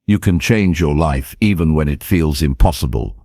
You can change your life even when it feels impossible.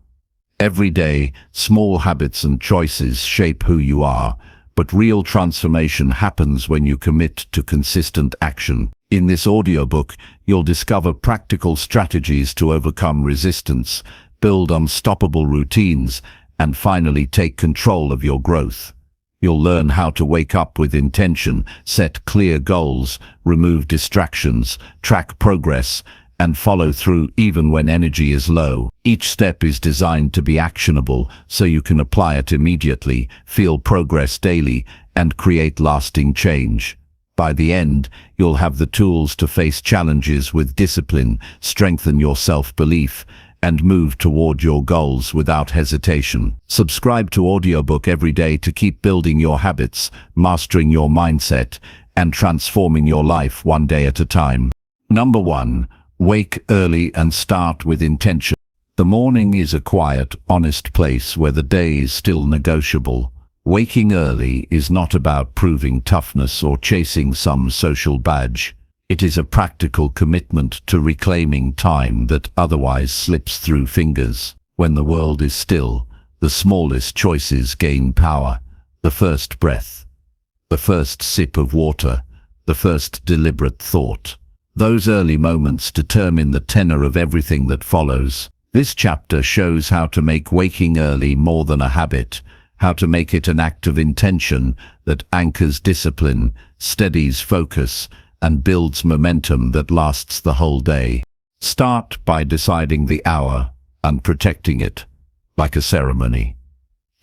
Every day, small habits and choices shape who you are, but real transformation happens when you commit to consistent action. In this audiobook, you'll discover practical strategies to overcome resistance, build unstoppable routines, and finally take control of your growth. You'll learn how to wake up with intention, set clear goals, remove distractions, track progress, and follow through even when energy is low. Each step is designed to be actionable so you can apply it immediately, feel progress daily, and create lasting change. By the end, you'll have the tools to face challenges with discipline, strengthen your self-belief, and move toward your goals without hesitation. Subscribe to Audiobook every day to keep building your habits, mastering your mindset, and transforming your life one day at a time. Number 1. Wake early and start with intention. The morning is a quiet, honest place where the day is still negotiable. Waking early is not about proving toughness or chasing some social badge. It is a practical commitment to reclaiming time that otherwise slips through fingers. When the world is still, the smallest choices gain power. The first breath, the first sip of water, the first deliberate thought. Those early moments determine the tenor of everything that follows. This chapter shows how to make waking early more than a habit, how to make it an act of intention that anchors discipline, steadies focus, and builds momentum that lasts the whole day. Start by deciding the hour and protecting it, like a ceremony.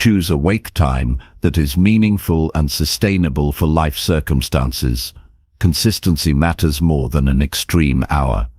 Choose a wake time that is meaningful and sustainable for life circumstances. Consistency matters more than an extreme hour.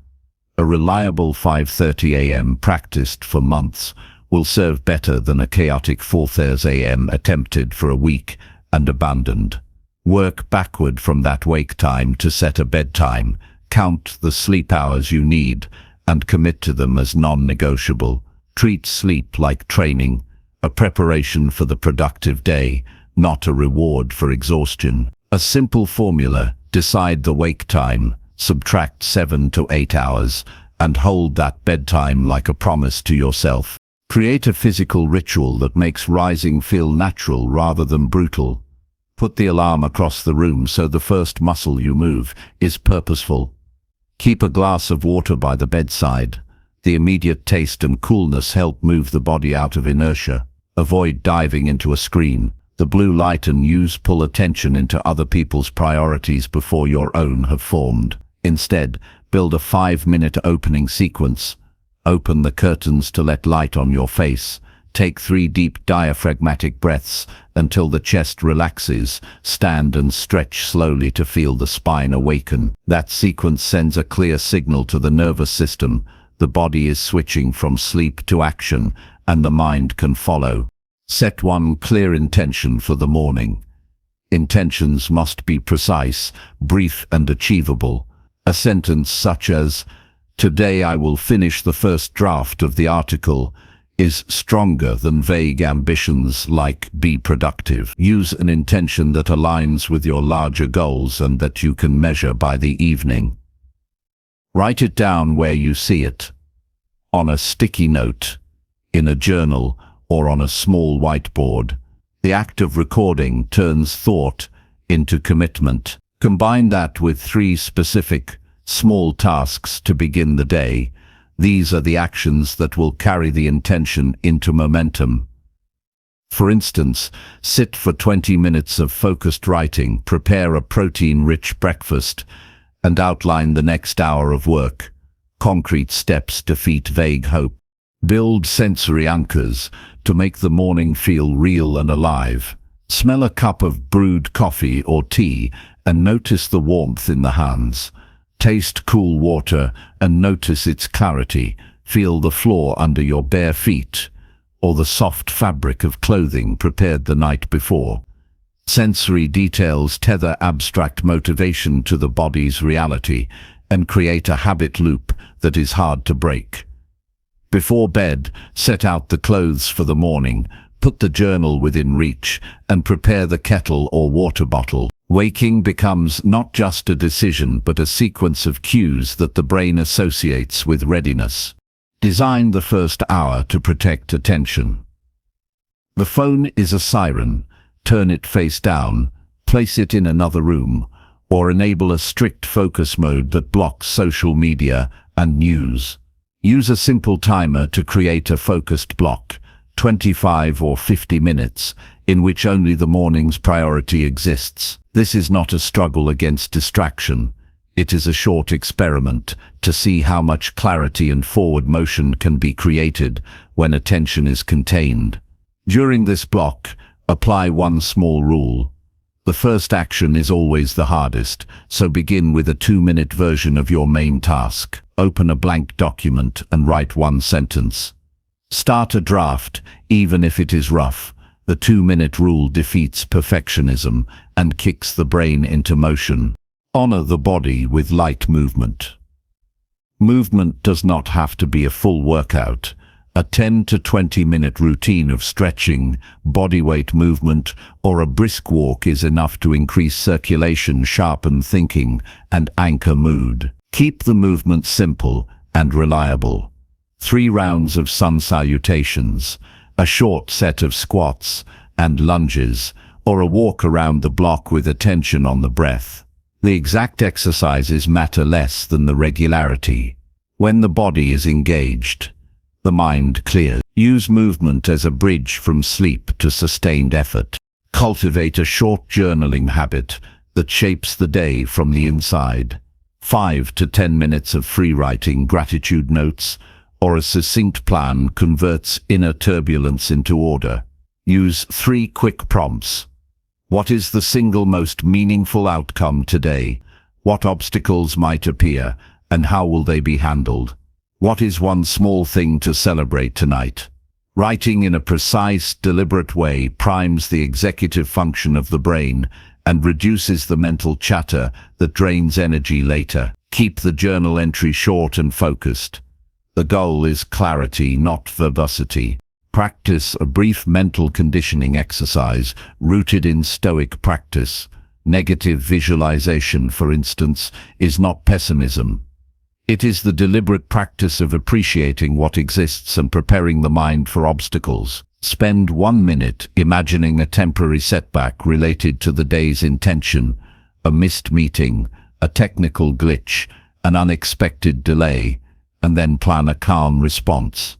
A reliable 5:30 a.m. practiced for months will serve better than a chaotic 4:30 a.m. attempted for a week and abandoned. Work backward from that wake time to set a bedtime, count the sleep hours you need, and commit to them as non-negotiable. Treat sleep like training, a preparation for the productive day, not a reward for exhaustion. A simple formula: decide the wake time, subtract 7 to 8 hours, and hold that bedtime like a promise to yourself. Create a physical ritual that makes rising feel natural rather than brutal. Put the alarm across the room so the first muscle you move is purposeful. Keep a glass of water by the bedside. The immediate taste and coolness help move the body out of inertia. Avoid diving into a screen, the blue light and news pull attention into other people's priorities before your own have formed. Instead, build a 5-minute opening sequence. Open the curtains to let light on your face. Take 3 deep diaphragmatic breaths until the chest relaxes. Stand and stretch slowly to feel the spine awaken. That sequence sends a clear signal to the nervous system. The body is switching from sleep to action, and the mind can follow. Set one clear intention for the morning. Intentions must be precise, brief, and achievable. A sentence such as, "Today I will finish the first draft of the article," is stronger than vague ambitions like "be productive." Use an intention that aligns with your larger goals and that you can measure by the evening. Write it down where you see it. On a sticky note, in a journal, or on a small whiteboard. The act of recording turns thought into commitment. Combine that with 3 specific, small tasks to begin the day. These are the actions that will carry the intention into momentum. For instance, sit for 20 minutes of focused writing, prepare a protein-rich breakfast, and outline the next hour of work. Concrete steps defeat vague hope. Build sensory anchors to make the morning feel real and alive. Smell a cup of brewed coffee or tea and notice the warmth in the hands. Taste cool water and notice its clarity. Feel the floor under your bare feet or the soft fabric of clothing prepared the night before. Sensory details tether abstract motivation to the body's reality and create a habit loop that is hard to break. Before bed, set out the clothes for the morning, put the journal within reach, and prepare the kettle or water bottle. Waking becomes not just a decision but a sequence of cues that the brain associates with readiness. Design the first hour to protect attention. The phone is a siren. Turn it face down, place it in another room, or enable a strict focus mode that blocks social media and news. Use a simple timer to create a focused block, 25 or 50 minutes, in which only the morning's priority exists. This is not a struggle against distraction. It is a short experiment to see how much clarity and forward motion can be created when attention is contained. During this block, apply one small rule. The first action is always the hardest, so begin with a 2-minute version of your main task. Open a blank document and write one sentence. Start a draft, even if it is rough. The 2-minute rule defeats perfectionism and kicks the brain into motion. Honor the body with light movement. Movement does not have to be a full workout. A 10 to 20-minute routine of stretching, bodyweight movement, or a brisk walk is enough to increase circulation, sharpen thinking, and anchor mood. Keep the movement simple and reliable. 3 rounds of sun salutations, a short set of squats and lunges, or a walk around the block with attention on the breath. The exact exercises matter less than the regularity. When the body is engaged, the mind clears. Use movement as a bridge from sleep to sustained effort. Cultivate a short journaling habit that shapes the day from the inside. 5 to 10 minutes of free writing, gratitude notes, or a succinct plan converts inner turbulence into order. Use 3 quick prompts. What is the single most meaningful outcome today? What obstacles might appear, and how will they be handled? What is one small thing to celebrate tonight? Writing in a precise, deliberate way primes the executive function of the brain and reduces the mental chatter that drains energy later. Keep the journal entry short and focused. The goal is clarity, not verbosity. Practice a brief mental conditioning exercise rooted in Stoic practice. Negative visualization, for instance, is not pessimism. It is the deliberate practice of appreciating what exists and preparing the mind for obstacles. Spend 1 minute imagining a temporary setback related to the day's intention, a missed meeting, a technical glitch, an unexpected delay, and then plan a calm response.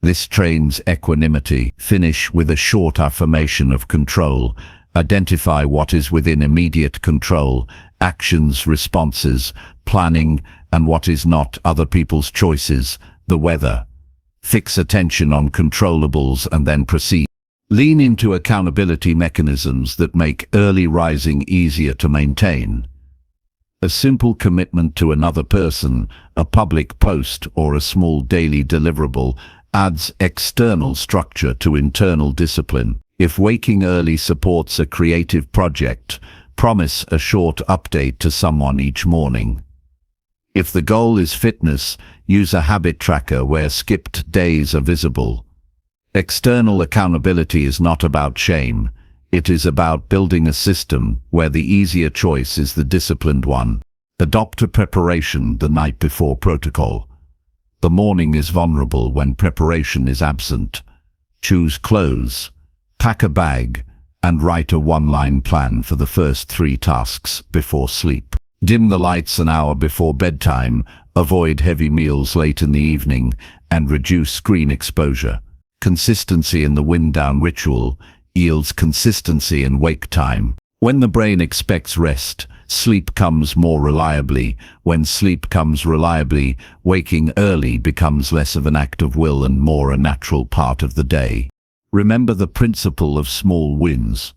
This trains equanimity. Finish with a short affirmation of control. Identify what is within immediate control, actions, responses, planning, and what is not, other people's choices, the weather. Fix attention on controllables and then proceed. Lean into accountability mechanisms that make early rising easier to maintain. A simple commitment to another person, a public post, or a small daily deliverable adds external structure to internal discipline. If waking early supports a creative project, promise a short update to someone each morning. If the goal is fitness, use a habit tracker where skipped days are visible. External accountability is not about shame. It is about building a system where the easier choice is the disciplined one. Adopt a preparation the night before protocol. The morning is vulnerable when preparation is absent. Choose clothes, pack a bag, and write a 1-line plan for the first 3 tasks before sleep. Dim the lights an hour before bedtime, avoid heavy meals late in the evening, and reduce screen exposure. Consistency in the wind-down ritual yields consistency in wake time. When the brain expects rest, sleep comes more reliably. When sleep comes reliably, waking early becomes less of an act of will and more a natural part of the day. Remember the principle of small wins.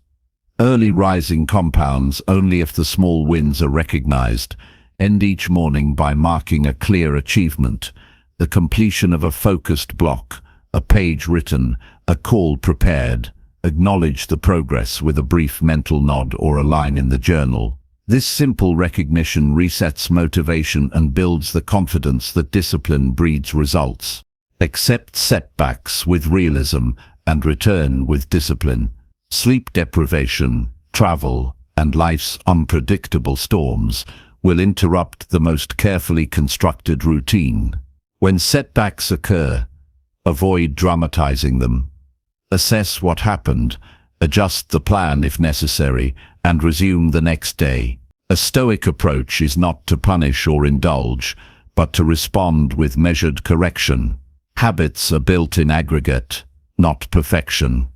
Early rising compounds only if the small wins are recognized. End each morning by marking a clear achievement, the completion of a focused block, a page written, a call prepared. Acknowledge the progress with a brief mental nod or a line in the journal. This simple recognition resets motivation and builds the confidence that discipline breeds results. Accept setbacks with realism and return with discipline. Sleep deprivation, travel, and life's unpredictable storms will interrupt the most carefully constructed routine. When setbacks occur, avoid dramatizing them. Assess what happened, adjust the plan if necessary, and resume the next day. A stoic approach is not to punish or indulge, but to respond with measured correction. Habits are built in aggregate, not perfection.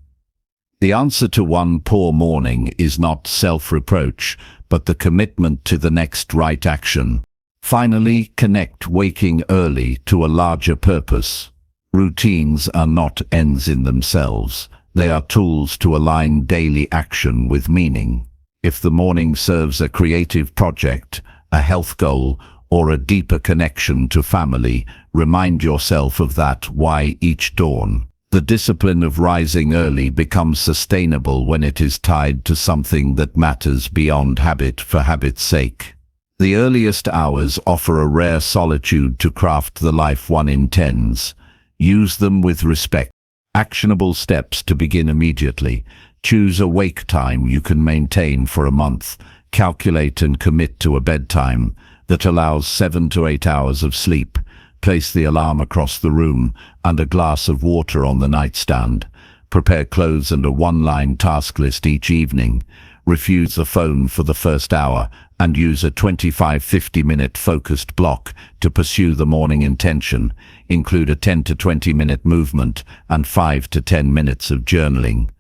The answer to one poor morning is not self-reproach, but the commitment to the next right action. Finally, connect waking early to a larger purpose. Routines are not ends in themselves. They are tools to align daily action with meaning. If the morning serves a creative project, a health goal, or a deeper connection to family, remind yourself of that why each dawn. The discipline of rising early becomes sustainable when it is tied to something that matters beyond habit for habit's sake. The earliest hours offer a rare solitude to craft the life one intends. Use them with respect. Actionable steps to begin immediately. Choose a wake time you can maintain for a month. Calculate and commit to a bedtime that allows 7 to 8 hours of sleep. Place the alarm across the room and a glass of water on the nightstand. Prepare clothes and a one-line task list each evening. Refuse the phone for the first hour and use a 25-50-minute focused block to pursue the morning intention. Include a 10 to 20-minute movement and 5 to 10 minutes of journaling.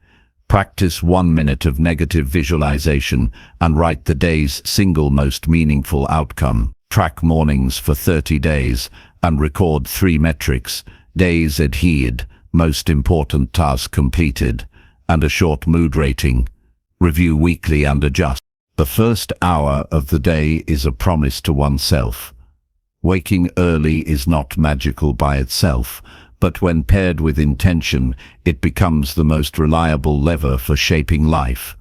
Practice 1 minute of negative visualization and write the day's single most meaningful outcome. Track mornings for 30 days and record 3 metrics: days adhered, most important task completed, and a short mood rating. Review weekly and adjust. The first hour of the day is a promise to oneself. Waking early is not magical by itself, but when paired with intention, it becomes the most reliable lever for shaping life.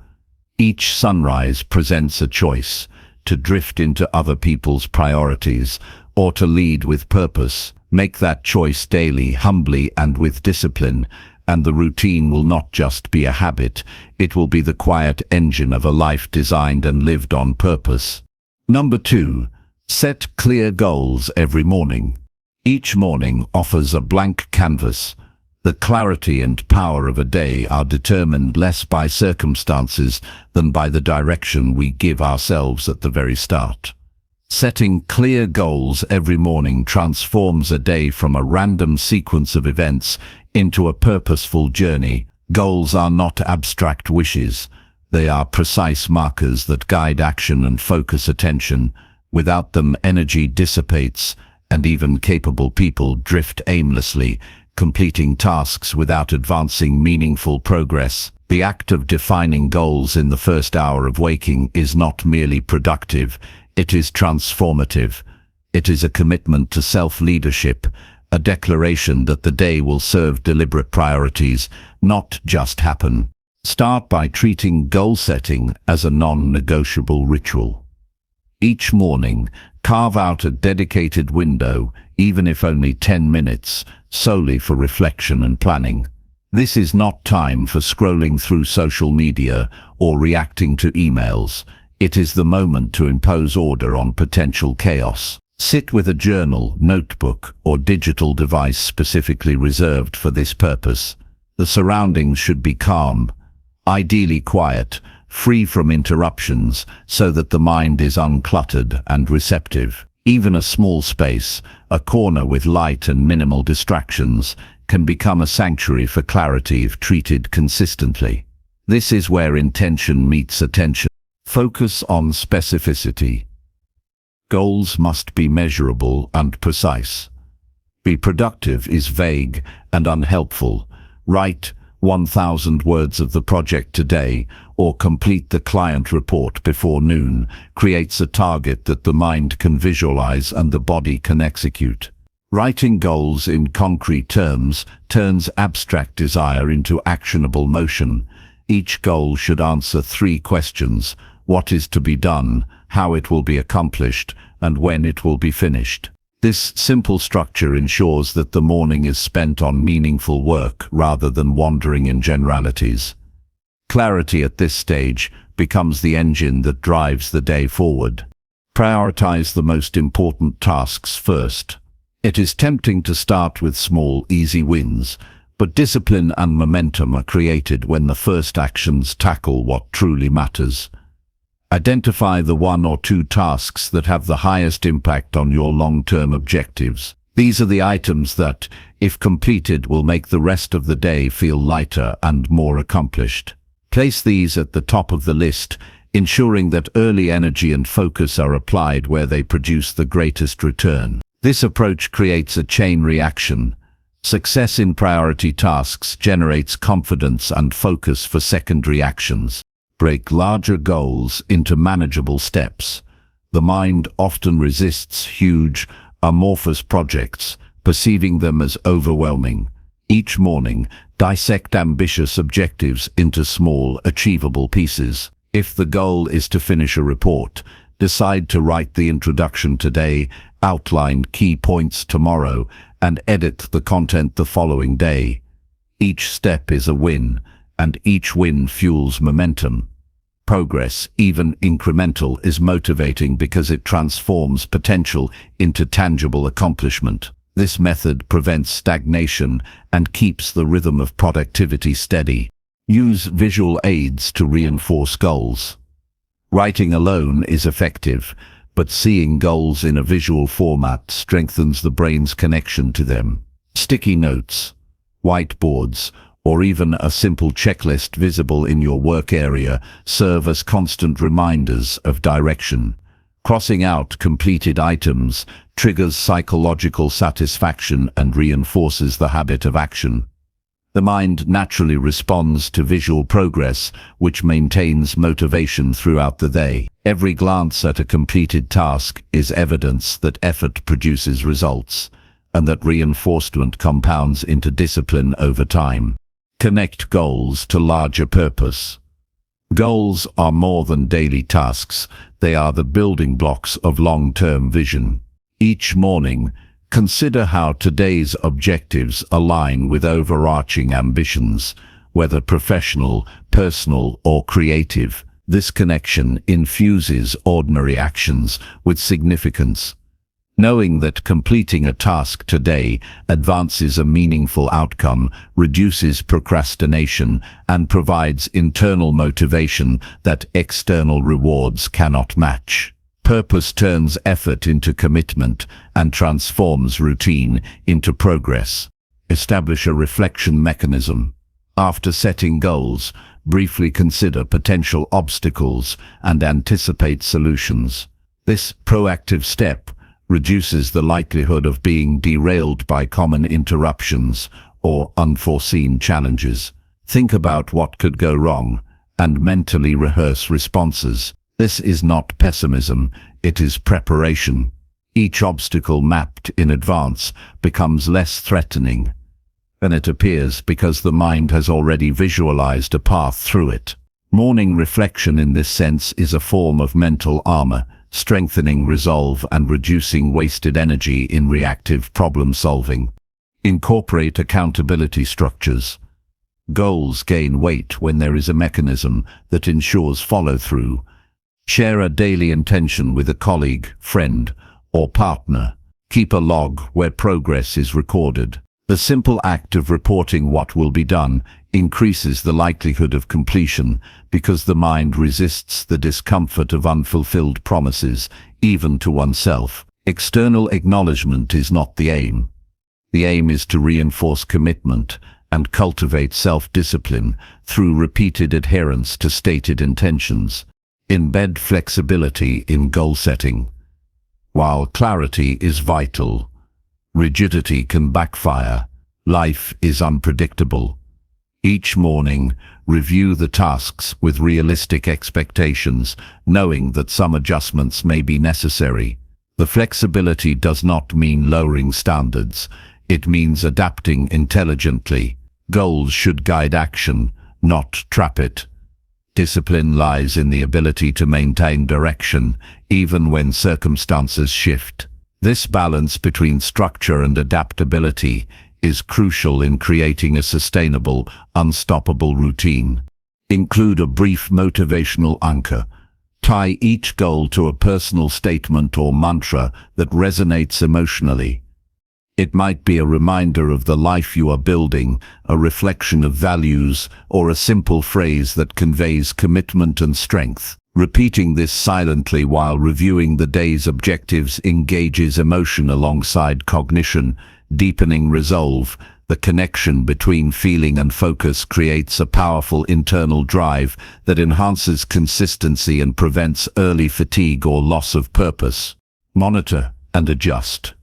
Each sunrise presents a choice: to drift into other people's priorities or to lead with purpose. Make that choice daily, humbly and with discipline, and the routine will not just be a habit, it will be the quiet engine of a life designed and lived on purpose. Number 2. Set clear goals every morning. Each morning offers a blank canvas. The clarity and power of a day are determined less by circumstances than by the direction we give ourselves at the very start. Setting clear goals every morning transforms a day from a random sequence of events into a purposeful journey. Goals are not abstract wishes. They are precise markers that guide action and focus attention. Without them, energy dissipates, and even capable people drift aimlessly, completing tasks without advancing meaningful progress. The act of defining goals in the first hour of waking is not merely productive, it is transformative. It is a commitment to self-leadership, a declaration that the day will serve deliberate priorities, not just happen. Start by treating goal setting as a non-negotiable ritual. Each morning, carve out a dedicated window, even if only 10 minutes, solely for reflection and planning. This is not time for scrolling through social media or reacting to emails. It is the moment to impose order on potential chaos. Sit with a journal, notebook, or digital device specifically reserved for this purpose. The surroundings should be calm, ideally quiet, free from interruptions, so that the mind is uncluttered and receptive. Even a small space, a corner with light and minimal distractions, can become a sanctuary for clarity if treated consistently. This is where intention meets attention. Focus on specificity. Goals must be measurable and precise. Be productive is vague and unhelpful. Write 1,000 words of the project today, or complete the client report before noon, creates a target that the mind can visualize and the body can execute. Writing goals in concrete terms turns abstract desire into actionable motion. Each goal should answer 3 questions: what is to be done, how it will be accomplished, and when it will be finished. This simple structure ensures that the morning is spent on meaningful work rather than wandering in generalities. Clarity at this stage becomes the engine that drives the day forward. Prioritize the most important tasks first. It is tempting to start with small, easy wins, but discipline and momentum are created when the first actions tackle what truly matters. Identify the 1 or 2 tasks that have the highest impact on your long-term objectives. These are the items that, if completed, will make the rest of the day feel lighter and more accomplished. Place these at the top of the list, ensuring that early energy and focus are applied where they produce the greatest return. This approach creates a chain reaction. Success in priority tasks generates confidence and focus for secondary actions. Break larger goals into manageable steps. The mind often resists huge, amorphous projects, perceiving them as overwhelming. Each morning, dissect ambitious objectives into small, achievable pieces. If the goal is to finish a report, decide to write the introduction today, outline key points tomorrow, and edit the content the following day. Each step is a win, and each win fuels momentum. Progress, even incremental, is motivating because it transforms potential into tangible accomplishment. This method prevents stagnation and keeps the rhythm of productivity steady. Use visual aids to reinforce goals. Writing alone is effective, but seeing goals in a visual format strengthens the brain's connection to them. Sticky notes, whiteboards, or even a simple checklist visible in your work area serve as constant reminders of direction. Crossing out completed items triggers psychological satisfaction and reinforces the habit of action. The mind naturally responds to visual progress, which maintains motivation throughout the day. Every glance at a completed task is evidence that effort produces results, and that reinforcement compounds into discipline over time. Connect goals to larger purpose. Goals are more than daily tasks. They are the building blocks of long-term vision. Each morning, consider how today's objectives align with overarching ambitions, whether professional, personal, or creative. This connection infuses ordinary actions with significance. Knowing that completing a task today advances a meaningful outcome, reduces procrastination, and provides internal motivation that external rewards cannot match. Purpose turns effort into commitment and transforms routine into progress. Establish a reflection mechanism. After setting goals, briefly consider potential obstacles and anticipate solutions. This proactive step reduces the likelihood of being derailed by common interruptions or unforeseen challenges. Think about what could go wrong and mentally rehearse responses. This is not pessimism, it is preparation. Each obstacle mapped in advance becomes less threatening than it appears because the mind has already visualized a path through it. Morning reflection in this sense is a form of mental armor, strengthening resolve and reducing wasted energy in reactive problem solving. Incorporate accountability structures. Goals gain weight when there is a mechanism that ensures follow-through. Share a daily intention with a colleague, friend, or partner. Keep a log where progress is recorded. The simple act of reporting what will be done increases the likelihood of completion because the mind resists the discomfort of unfulfilled promises, even to oneself. External acknowledgement is not the aim. The aim is to reinforce commitment and cultivate self-discipline through repeated adherence to stated intentions. Embed flexibility in goal setting. While clarity is vital, rigidity can backfire. Life is unpredictable. Each morning, review the tasks with realistic expectations, knowing that some adjustments may be necessary. The flexibility does not mean lowering standards. It means adapting intelligently. Goals should guide action, not trap it. Discipline lies in the ability to maintain direction, even when circumstances shift. This balance between structure and adaptability is crucial in creating a sustainable, unstoppable routine. Include a brief motivational anchor. Tie each goal to a personal statement or mantra that resonates emotionally. It might be a reminder of the life you are building, a reflection of values, or a simple phrase that conveys commitment and strength. Repeating this silently while reviewing the day's objectives engages emotion alongside cognition, deepening resolve. The connection between feeling and focus creates a powerful internal drive that enhances consistency and prevents early fatigue or loss of purpose. Monitor and adjust.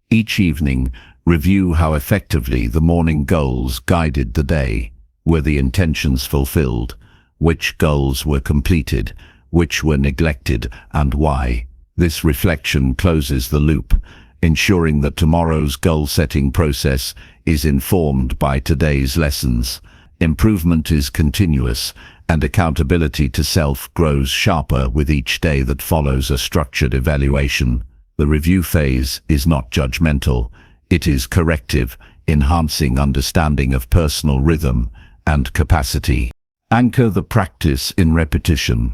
Each evening, review how effectively the morning goals guided the day. Were the intentions fulfilled? Which goals were completed? Which were neglected, and why? This reflection closes the loop, ensuring that tomorrow's goal-setting process is informed by today's lessons. Improvement is continuous, and accountability to self grows sharper with each day that follows a structured evaluation. The review phase is not judgmental, it is corrective, enhancing understanding of personal rhythm and capacity. Anchor the practice in repetition.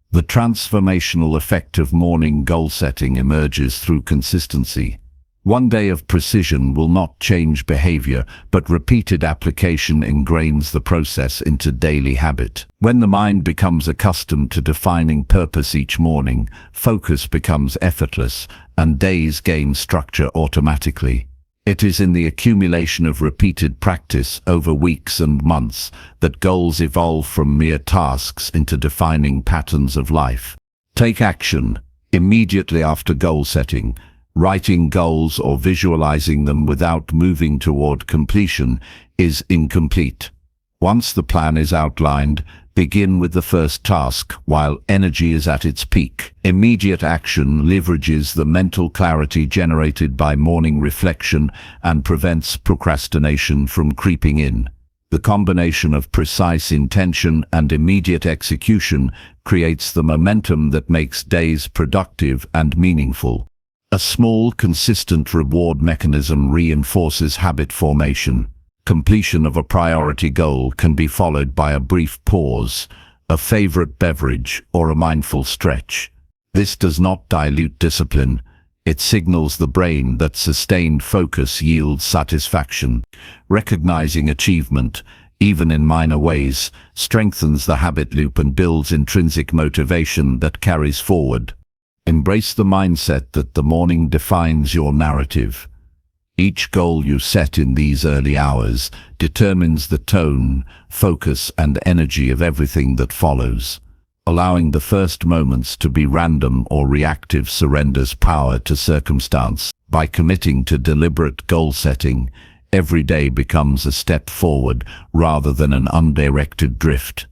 The transformational effect of morning goal setting emerges through consistency. One day of precision will not change behavior, but repeated application ingrains the process into daily habit. When the mind becomes accustomed to defining purpose each morning, focus becomes effortless, and days gain structure automatically. It is in the accumulation of repeated practice over weeks and months that goals evolve from mere tasks into defining patterns of life. Take action immediately after goal setting. Writing goals or visualizing them without moving toward completion is incomplete. Once the plan is outlined, begin with the first task while energy is at its peak. Immediate action leverages the mental clarity generated by morning reflection and prevents procrastination from creeping in. The combination of precise intention and immediate execution creates the momentum that makes days productive and meaningful. A small, consistent reward mechanism reinforces habit formation. Completion of a priority goal can be followed by a brief pause, a favorite beverage, or a mindful stretch. This does not dilute discipline. It signals the brain that sustained focus yields satisfaction. Recognizing achievement, even in minor ways, strengthens the habit loop and builds intrinsic motivation that carries forward. Embrace the mindset that the morning defines your narrative. Each goal you set in these early hours determines the tone, focus, and energy of everything that follows. Allowing the first moments to be random or reactive surrenders power to circumstance. By committing to deliberate goal setting, every day becomes a step forward rather than an undirected drift.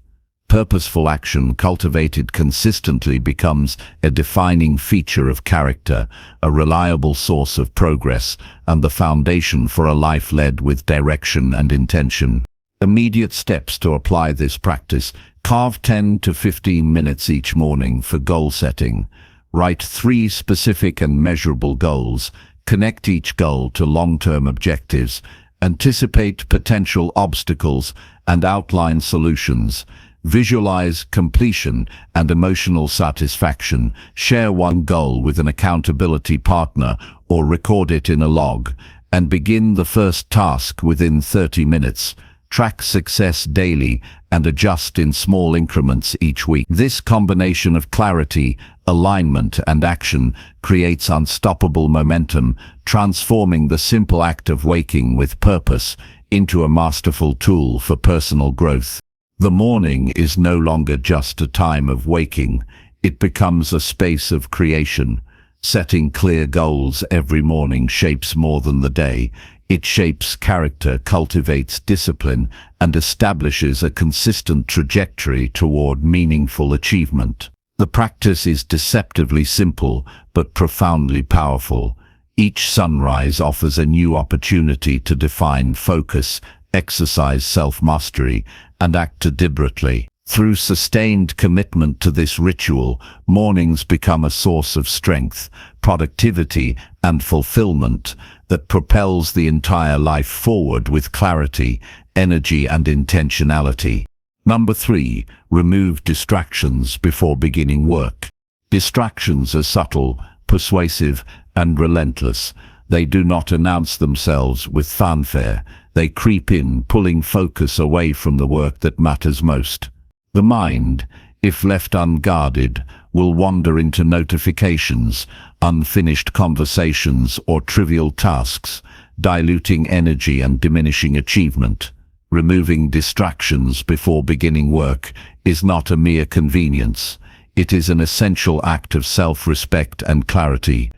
Purposeful action cultivated consistently becomes a defining feature of character, a reliable source of progress, and the foundation for a life led with direction and intention. Immediate steps to apply this practice. Carve 10 to 15 minutes each morning for goal setting. Write 3 specific and measurable goals. Connect each goal to long-term objectives. Anticipate potential obstacles and outline solutions. Visualize completion and emotional satisfaction. Share one goal with an accountability partner or record it in a log, and begin the first task within 30 minutes. Track success daily and adjust in small increments each week. This combination of clarity, alignment, and action creates unstoppable momentum, transforming the simple act of waking with purpose into a masterful tool for personal growth. The morning is no longer just a time of waking, it becomes a space of creation. Setting clear goals every morning shapes more than the day. It shapes character, cultivates discipline, and establishes a consistent trajectory toward meaningful achievement. The practice is deceptively simple, but profoundly powerful. Each sunrise offers a new opportunity to define focus, exercise self-mastery, and act deliberately. Through sustained commitment to this ritual, mornings become a source of strength, productivity, and fulfillment that propels the entire life forward with clarity, energy, and intentionality. Number 3. Remove distractions before beginning work. Distractions are subtle, persuasive, and relentless. They do not announce themselves with fanfare. They creep in, pulling focus away from the work that matters most. The mind, if left unguarded, will wander into notifications, unfinished conversations, or trivial tasks, diluting energy and diminishing achievement. Removing distractions before beginning work is not a mere convenience. It is an essential act of self-respect and clarity.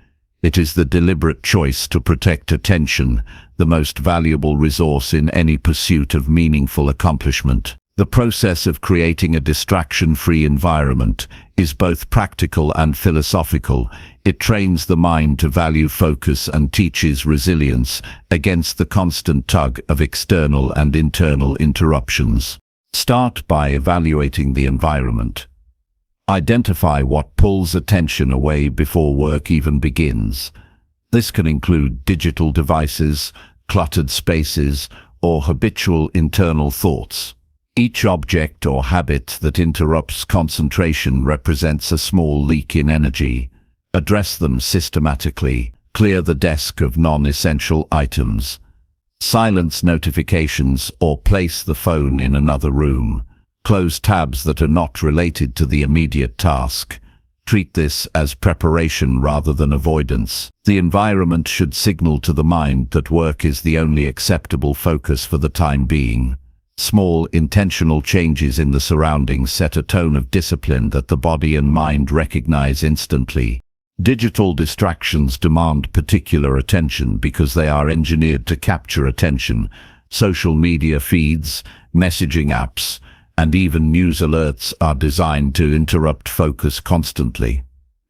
It is the deliberate choice to protect attention, the most valuable resource in any pursuit of meaningful accomplishment. The process of creating a distraction-free environment is both practical and philosophical. It trains the mind to value focus and teaches resilience against the constant tug of external and internal interruptions. Start by evaluating the environment. Identify what pulls attention away before work even begins. This can include digital devices, cluttered spaces, or habitual internal thoughts. Each object or habit that interrupts concentration represents a small leak in energy. Address them systematically. Clear the desk of non-essential items. Silence notifications or place the phone in another room. Close tabs that are not related to the immediate task. Treat this as preparation rather than avoidance. The environment should signal to the mind that work is the only acceptable focus for the time being. Small, intentional changes in the surroundings set a tone of discipline that the body and mind recognize instantly. Digital distractions demand particular attention because they are engineered to capture attention. Social media feeds, messaging apps, and even news alerts are designed to interrupt focus constantly.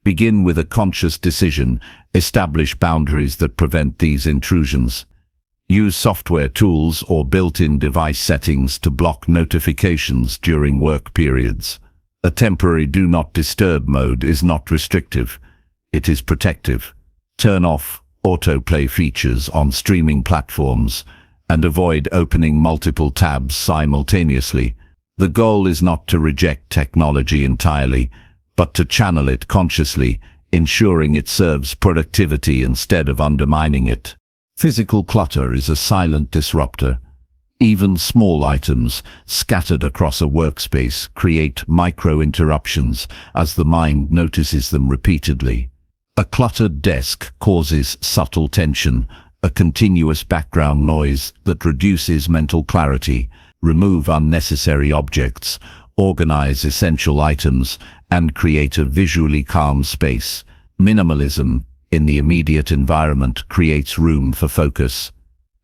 Begin with a conscious decision. Establish boundaries that prevent these intrusions. Use software tools or built-in device settings to block notifications during work periods. A temporary Do Not Disturb mode is not restrictive. It is protective. Turn off autoplay features on streaming platforms and avoid opening multiple tabs simultaneously. The goal is not to reject technology entirely, but to channel it consciously, ensuring it serves productivity instead of undermining it. Physical clutter is a silent disruptor. Even small items scattered across a workspace create micro-interruptions as the mind notices them repeatedly. A cluttered desk causes subtle tension, a continuous background noise that reduces mental clarity. Remove unnecessary objects, organize essential items, and create a visually calm space. Minimalism in the immediate environment creates room for focus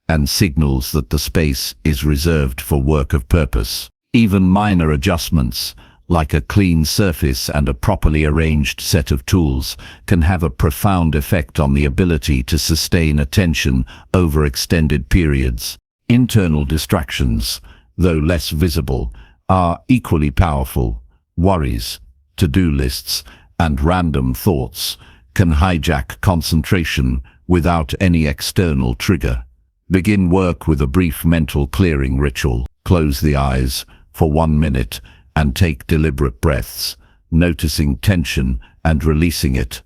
and signals that the space is reserved for work of purpose. Even minor adjustments, like a clean surface and a properly arranged set of tools, can have a profound effect on the ability to sustain attention over extended periods. Internal distractions, though less visible, are equally powerful. Worries, to-do lists, and random thoughts can hijack concentration without any external trigger. Begin work with a brief mental clearing ritual. Close the eyes for 1 minute and take deliberate breaths, noticing tension and releasing it.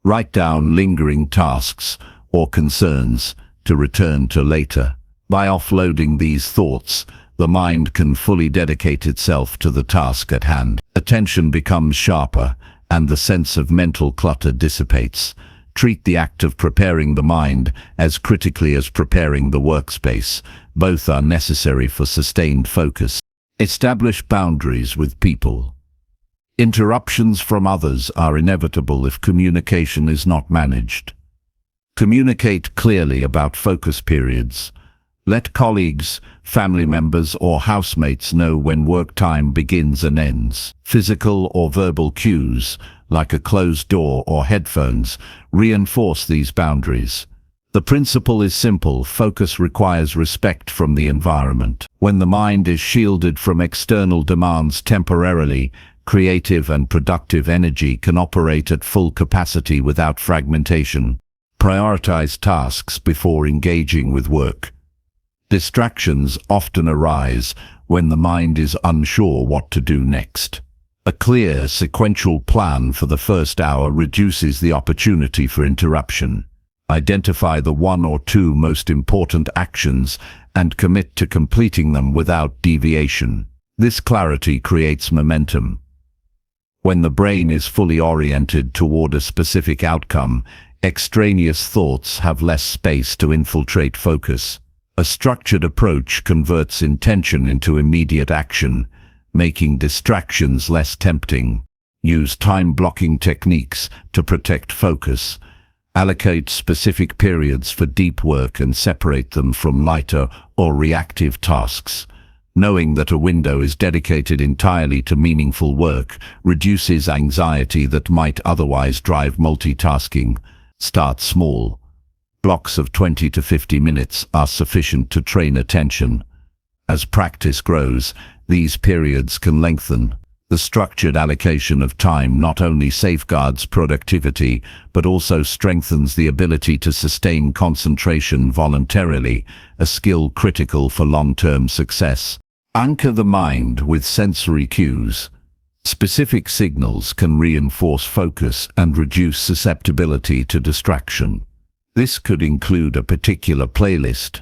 Write down lingering tasks or concerns to return to later. By offloading these thoughts, the mind can fully dedicate itself to the task at hand. Attention becomes sharper, and the sense of mental clutter dissipates. Treat the act of preparing the mind as critically as preparing the workspace. Both are necessary for sustained focus. Establish boundaries with people. Interruptions from others are inevitable if communication is not managed. Communicate clearly about focus periods. Let colleagues, family members, or housemates know when work time begins and ends. Physical or verbal cues, like a closed door or headphones, reinforce these boundaries. The principle is simple: focus requires respect from the environment. When the mind is shielded from external demands temporarily, creative and productive energy can operate at full capacity without fragmentation. Prioritize tasks before engaging with work. Distractions often arise when the mind is unsure what to do next. A clear, sequential plan for the first hour reduces the opportunity for interruption. Identify the 1 or 2 most important actions and commit to completing them without deviation. This clarity creates momentum. When the brain is fully oriented toward a specific outcome, extraneous thoughts have less space to infiltrate focus. A structured approach converts intention into immediate action, making distractions less tempting. Use time-blocking techniques to protect focus. Allocate specific periods for deep work and separate them from lighter or reactive tasks. Knowing that a window is dedicated entirely to meaningful work reduces anxiety that might otherwise drive multitasking. Start small. Blocks of 20 to 50 minutes are sufficient to train attention. As practice grows, these periods can lengthen. The structured allocation of time not only safeguards productivity, but also strengthens the ability to sustain concentration voluntarily, a skill critical for long-term success. Anchor the mind with sensory cues. Specific signals can reinforce focus and reduce susceptibility to distraction. This could include a particular playlist,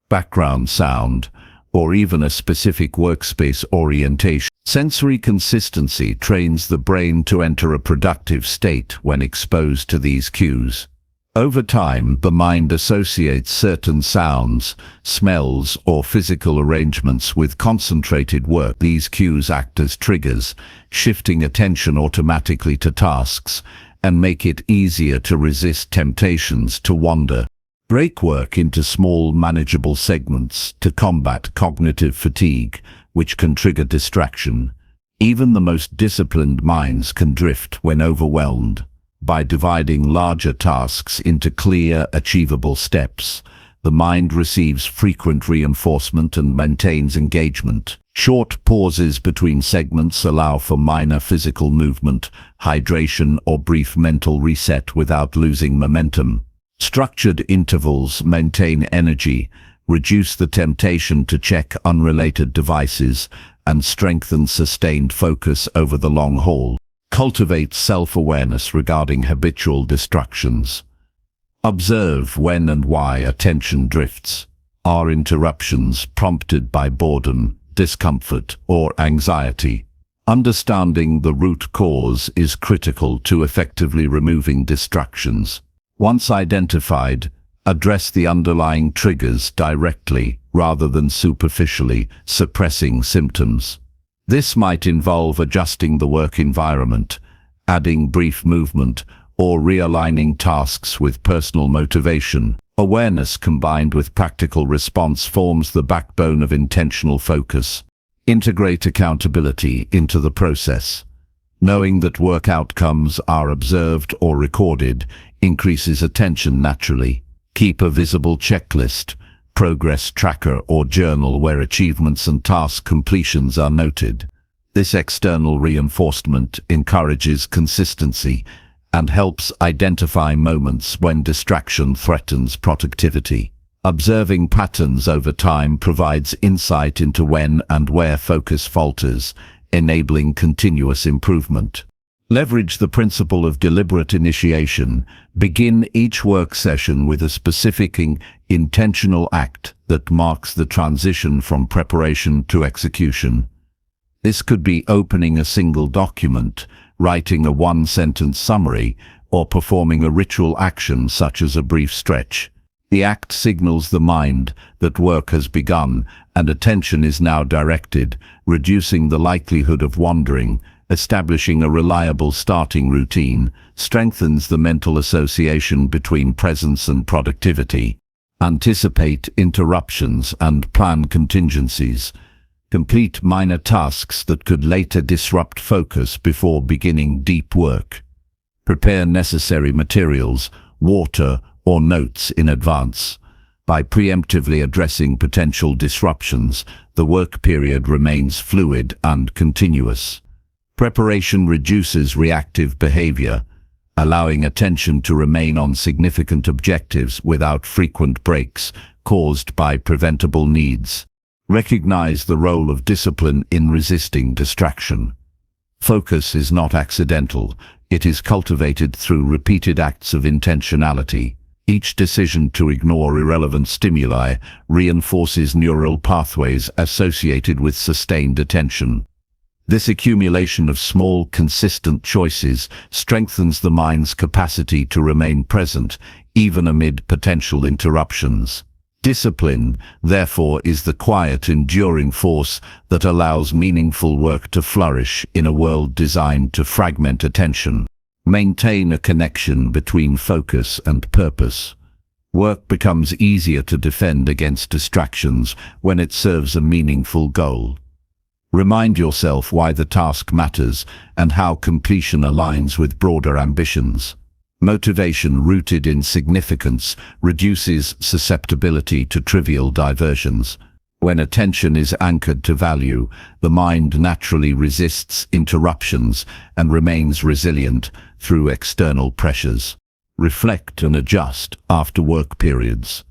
background sound, or even a specific workspace orientation. Sensory consistency trains the brain to enter a productive state when exposed to these cues. Over time, the mind associates certain sounds, smells, or physical arrangements with concentrated work. These cues act as triggers, shifting attention automatically to tasks, and make it easier to resist temptations to wander. Break work into small, manageable segments to combat cognitive fatigue, which can trigger distraction. Even the most disciplined minds can drift when overwhelmed. By dividing larger tasks into clear, achievable steps, the mind receives frequent reinforcement and maintains engagement. Short pauses between segments allow for minor physical movement, hydration, or brief mental reset without losing momentum. Structured intervals maintain energy, reduce the temptation to check unrelated devices, and strengthen sustained focus over the long haul. Cultivate self-awareness regarding habitual distractions. Observe when and why attention drifts. Are interruptions prompted by boredom, discomfort, or anxiety? Understanding the root cause is critical to effectively removing distractions. Once identified, address the underlying triggers directly rather than superficially suppressing symptoms. This might involve adjusting the work environment, adding brief movement, or realigning tasks with personal motivation. Awareness combined with practical response forms the backbone of intentional focus. Integrate accountability into the process. Knowing that work outcomes are observed or recorded increases attention naturally. Keep a visible checklist, progress tracker, or journal where achievements and task completions are noted. This external reinforcement encourages consistency and helps identify moments when distraction threatens productivity. Observing patterns over time provides insight into when and where focus falters, enabling continuous improvement. Leverage the principle of deliberate initiation. Begin each work session with a specific, intentional act that marks the transition from preparation to execution. This could be opening a single document, writing a one-sentence summary, or performing a ritual action such as a brief stretch. The act signals the mind that work has begun and attention is now directed, reducing the likelihood of wandering. Establishing a reliable starting routine strengthens the mental association between presence and productivity. Anticipate interruptions and plan contingencies. Complete minor tasks that could later disrupt focus before beginning deep work. Prepare necessary materials, water, or notes in advance. By preemptively addressing potential disruptions, the work period remains fluid and continuous. Preparation reduces reactive behavior, allowing attention to remain on significant objectives without frequent breaks, caused by preventable needs. Recognize the role of discipline in resisting distraction. Focus is not accidental. It is cultivated through repeated acts of intentionality. Each decision to ignore irrelevant stimuli reinforces neural pathways associated with sustained attention. This accumulation of small, consistent choices strengthens the mind's capacity to remain present, even amid potential interruptions. Discipline, therefore, is the quiet, enduring force that allows meaningful work to flourish in a world designed to fragment attention. Maintain a connection between focus and purpose. Work becomes easier to defend against distractions when it serves a meaningful goal. Remind yourself why the task matters and how completion aligns with broader ambitions. Motivation rooted in significance reduces susceptibility to trivial diversions. When attention is anchored to value, the mind naturally resists interruptions and remains resilient through external pressures. Reflect and adjust after work periods.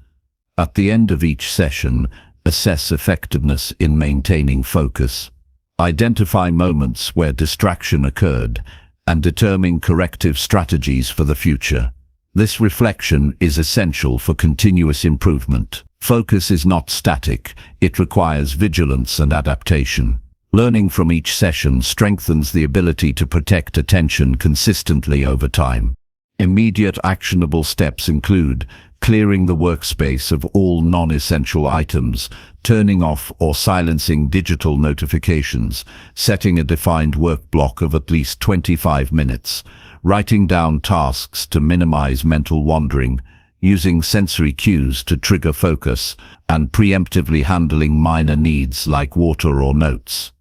At the end of each session, assess effectiveness in maintaining focus. Identify moments where distraction occurred and determine corrective strategies for the future. This reflection is essential for continuous improvement. Focus is not static, it requires vigilance and adaptation. Learning from each session strengthens the ability to protect attention consistently over time. Immediate actionable steps include clearing the workspace of all non-essential items, turning off or silencing digital notifications, setting a defined work block of at least 25 minutes, writing down tasks to minimize mental wandering, using sensory cues to trigger focus, and preemptively handling minor needs like water or notes.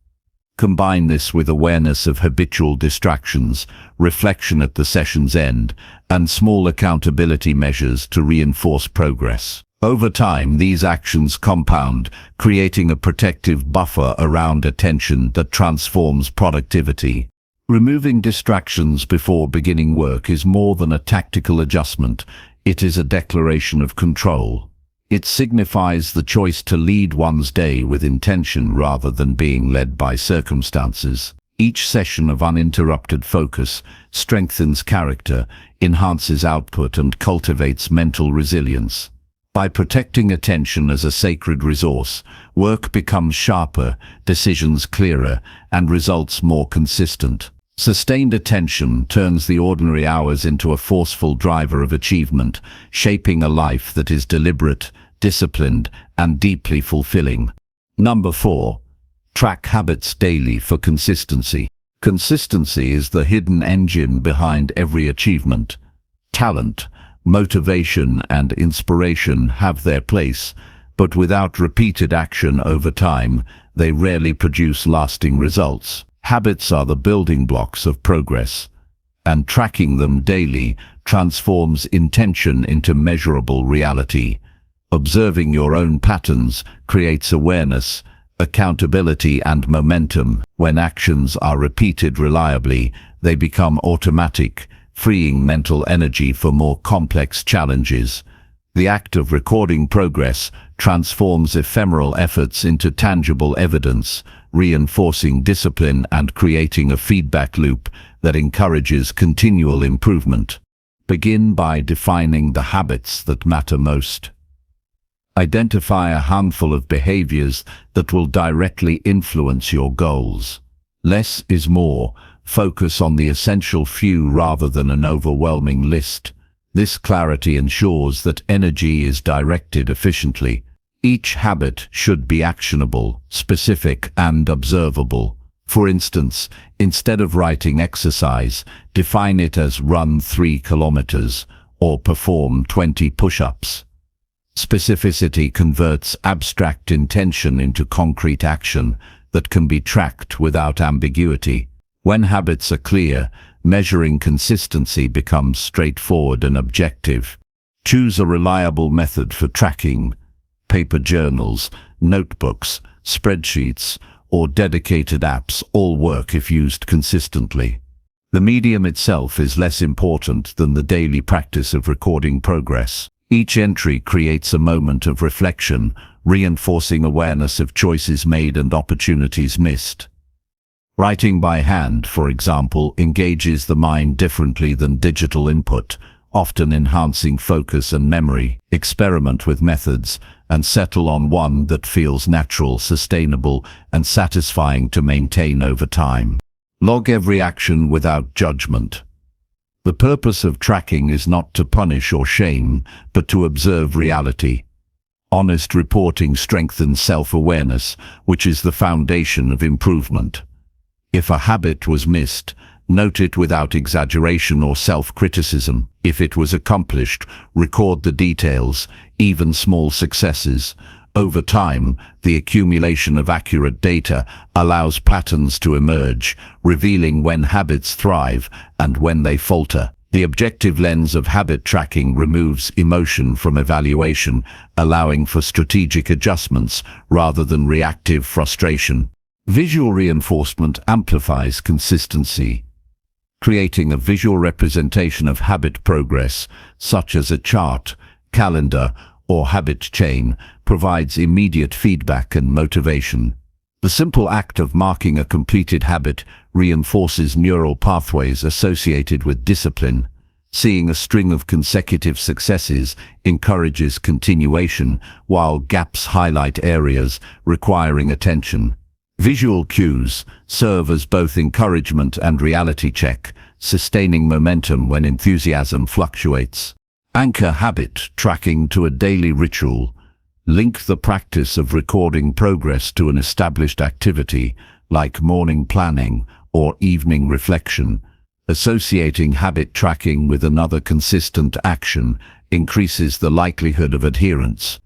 Combine this with awareness of habitual distractions, reflection at the session's end, and small accountability measures to reinforce progress. Over time, these actions compound, creating a protective buffer around attention that transforms productivity. Removing distractions before beginning work is more than a tactical adjustment. It is a declaration of control. It signifies the choice to lead one's day with intention rather than being led by circumstances. Each session of uninterrupted focus strengthens character, enhances output, and cultivates mental resilience. By protecting attention as a sacred resource, work becomes sharper, decisions clearer, and results more consistent. Sustained attention turns the ordinary hours into a forceful driver of achievement, shaping a life that is deliberate, disciplined, and deeply fulfilling. Number 4. Track habits daily for consistency. Consistency is the hidden engine behind every achievement. Talent, motivation, and inspiration have their place, but without repeated action over time, they rarely produce lasting results. Habits are the building blocks of progress, and tracking them daily transforms intention into measurable reality. Observing your own patterns creates awareness, accountability, and momentum. When actions are repeated reliably, they become automatic, freeing mental energy for more complex challenges. The act of recording progress transforms ephemeral efforts into tangible evidence, reinforcing discipline and creating a feedback loop that encourages continual improvement. Begin by defining the habits that matter most. Identify a handful of behaviors that will directly influence your goals. Less is more. Focus on the essential few rather than an overwhelming list. This clarity ensures that energy is directed efficiently. Each habit should be actionable, specific, and observable. For instance, instead of writing exercise, define it as run 3 kilometers or perform 20 push-ups. Specificity converts abstract intention into concrete action that can be tracked without ambiguity. When habits are clear, measuring consistency becomes straightforward and objective. Choose a reliable method for tracking. Paper journals, notebooks, spreadsheets, or dedicated apps all work if used consistently. The medium itself is less important than the daily practice of recording progress. Each entry creates a moment of reflection, reinforcing awareness of choices made and opportunities missed. Writing by hand, for example, engages the mind differently than digital input, often enhancing focus and memory. Experiment with methods and settle on one that feels natural, sustainable, and satisfying to maintain over time. Log every action without judgment. The purpose of tracking is not to punish or shame, but to observe reality. Honest reporting strengthens self-awareness, which is the foundation of improvement. If a habit was missed, note it without exaggeration or self-criticism. If it was accomplished, record the details, even small successes. Over time, the accumulation of accurate data allows patterns to emerge, revealing when habits thrive and when they falter. The objective lens of habit tracking removes emotion from evaluation, allowing for strategic adjustments rather than reactive frustration. Visual reinforcement amplifies consistency. Creating a visual representation of habit progress, such as a chart, calendar, or habit chain, provides immediate feedback and motivation. The simple act of marking a completed habit reinforces neural pathways associated with discipline. Seeing a string of consecutive successes encourages continuation, while gaps highlight areas requiring attention. Visual cues serve as both encouragement and reality check, sustaining momentum when enthusiasm fluctuates. Anchor habit tracking to a daily ritual. Link the practice of recording progress to an established activity, like morning planning or evening reflection. Associating habit tracking with another consistent action increases the likelihood of adherence.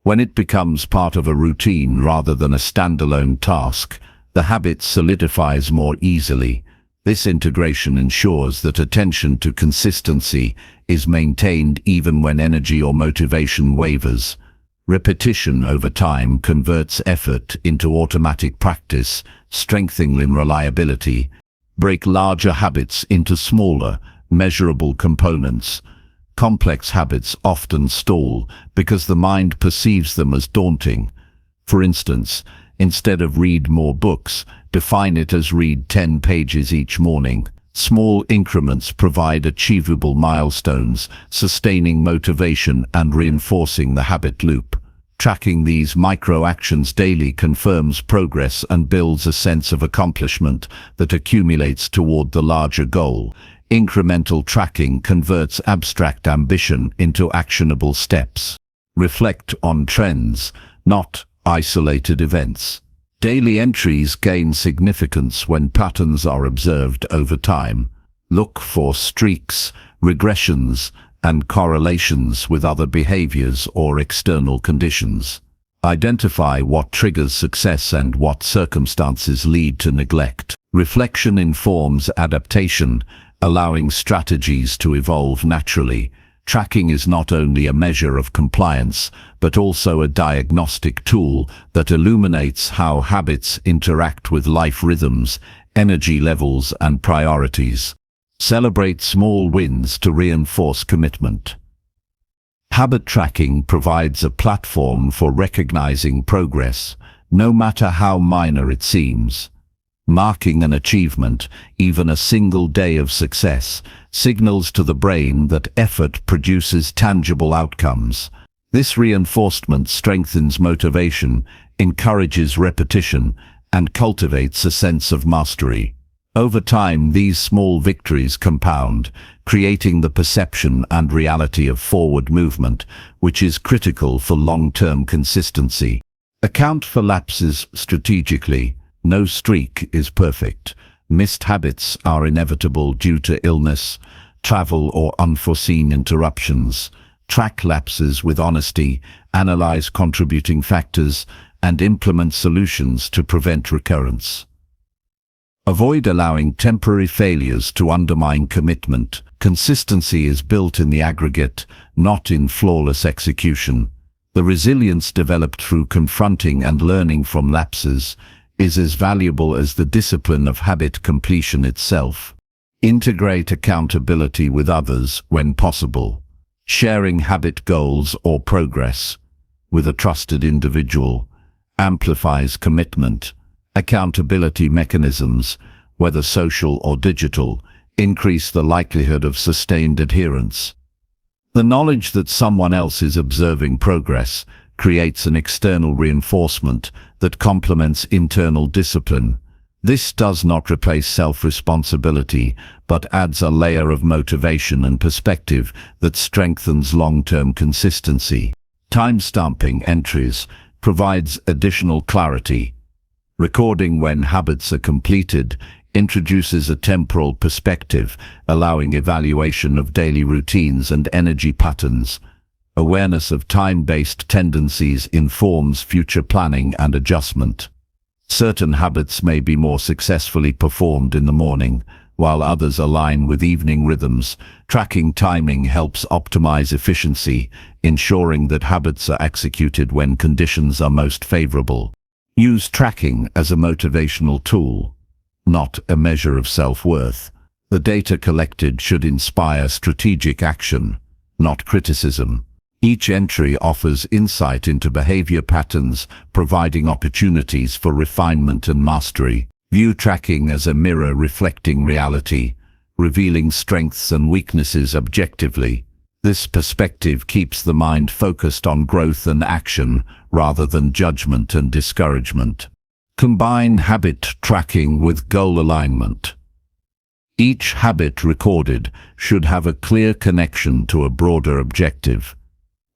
When it becomes part of a routine rather than a standalone task, the habit solidifies more easily. This integration ensures that attention to consistency is maintained even when energy or motivation wavers. Repetition over time converts effort into automatic practice, strengthening reliability. Break larger habits into smaller, measurable components. Complex habits often stall because the mind perceives them as daunting. For instance, instead of read more books, define it as read 10 pages each morning. Small increments provide achievable milestones, sustaining motivation and reinforcing the habit loop. Tracking these micro-actions daily confirms progress and builds a sense of accomplishment that accumulates toward the larger goal. Incremental tracking converts abstract ambition into actionable steps. Reflect on trends, not isolated events. Daily entries gain significance when patterns are observed over time. Look for streaks, regressions, and correlations with other behaviors or external conditions. Identify what triggers success and what circumstances lead to neglect. Reflection informs adaptation, allowing strategies to evolve naturally. Tracking is not only a measure of compliance, but also a diagnostic tool that illuminates how habits interact with life rhythms, energy levels, and priorities. Celebrate small wins to reinforce commitment. Habit tracking provides a platform for recognizing progress, no matter how minor it seems. Marking an achievement, even a single day of success, signals to the brain that effort produces tangible outcomes. This reinforcement strengthens motivation, encourages repetition, and cultivates a sense of mastery. Over time, these small victories compound, creating the perception and reality of forward movement, which is critical for long-term consistency. Account for lapses strategically. No streak is perfect. Missed habits are inevitable due to illness, travel, or unforeseen interruptions. Track lapses with honesty, analyze contributing factors, and implement solutions to prevent recurrence. Avoid allowing temporary failures to undermine commitment. Consistency is built in the aggregate, not in flawless execution. The resilience developed through confronting and learning from lapses is as valuable as the discipline of habit completion itself. Integrate accountability with others when possible. Sharing habit goals or progress with a trusted individual amplifies commitment. Accountability mechanisms, whether social or digital, increase the likelihood of sustained adherence. The knowledge that someone else is observing progress creates an external reinforcement that complements internal discipline. This does not replace self-responsibility, but adds a layer of motivation and perspective that strengthens long-term consistency. Timestamping entries provides additional clarity. Recording when habits are completed introduces a temporal perspective, allowing evaluation of daily routines and energy patterns. Awareness of time-based tendencies informs future planning and adjustment. Certain habits may be more successfully performed in the morning, while others align with evening rhythms. Tracking timing helps optimize efficiency, ensuring that habits are executed when conditions are most favorable. Use tracking as a motivational tool, not a measure of self-worth. The data collected should inspire strategic action, not criticism. Each entry offers insight into behavior patterns, providing opportunities for refinement and mastery. View tracking as a mirror reflecting reality, revealing strengths and weaknesses objectively. This perspective keeps the mind focused on growth and action, rather than judgment and discouragement. Combine habit tracking with goal alignment. Each habit recorded should have a clear connection to a broader objective.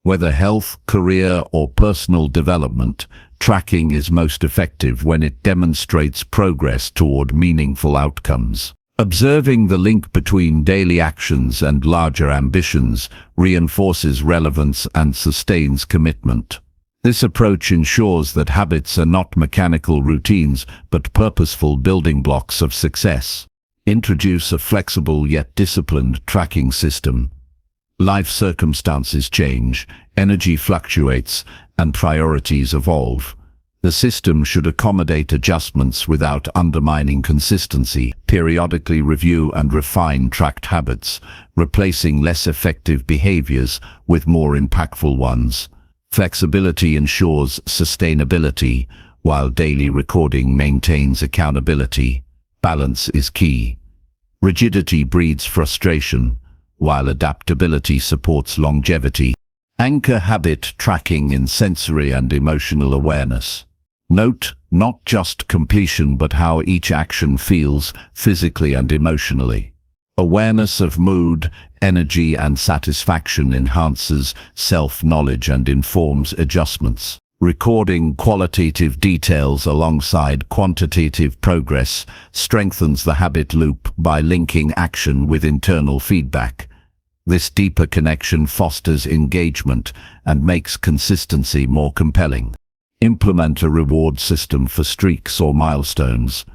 Whether health, career, or personal development, tracking is most effective when it demonstrates progress toward meaningful outcomes. Observing the link between daily actions and larger ambitions reinforces relevance and sustains commitment. This approach ensures that habits are not mechanical routines, but purposeful building blocks of success. Introduce a flexible yet disciplined tracking system. Life circumstances change, energy fluctuates, and priorities evolve. The system should accommodate adjustments without undermining consistency. Periodically review and refine tracked habits, replacing less effective behaviors with more impactful ones. Flexibility ensures sustainability, while daily recording maintains accountability. Balance is key. Rigidity breeds frustration, while adaptability supports longevity. Anchor habit tracking in sensory and emotional awareness. Note not just completion but how each action feels physically and emotionally. Awareness of mood, energy, and satisfaction enhances self-knowledge and informs adjustments. Recording qualitative details alongside quantitative progress strengthens the habit loop by linking action with internal feedback. This deeper connection fosters engagement and makes consistency more compelling. Implement a reward system for streaks or milestones.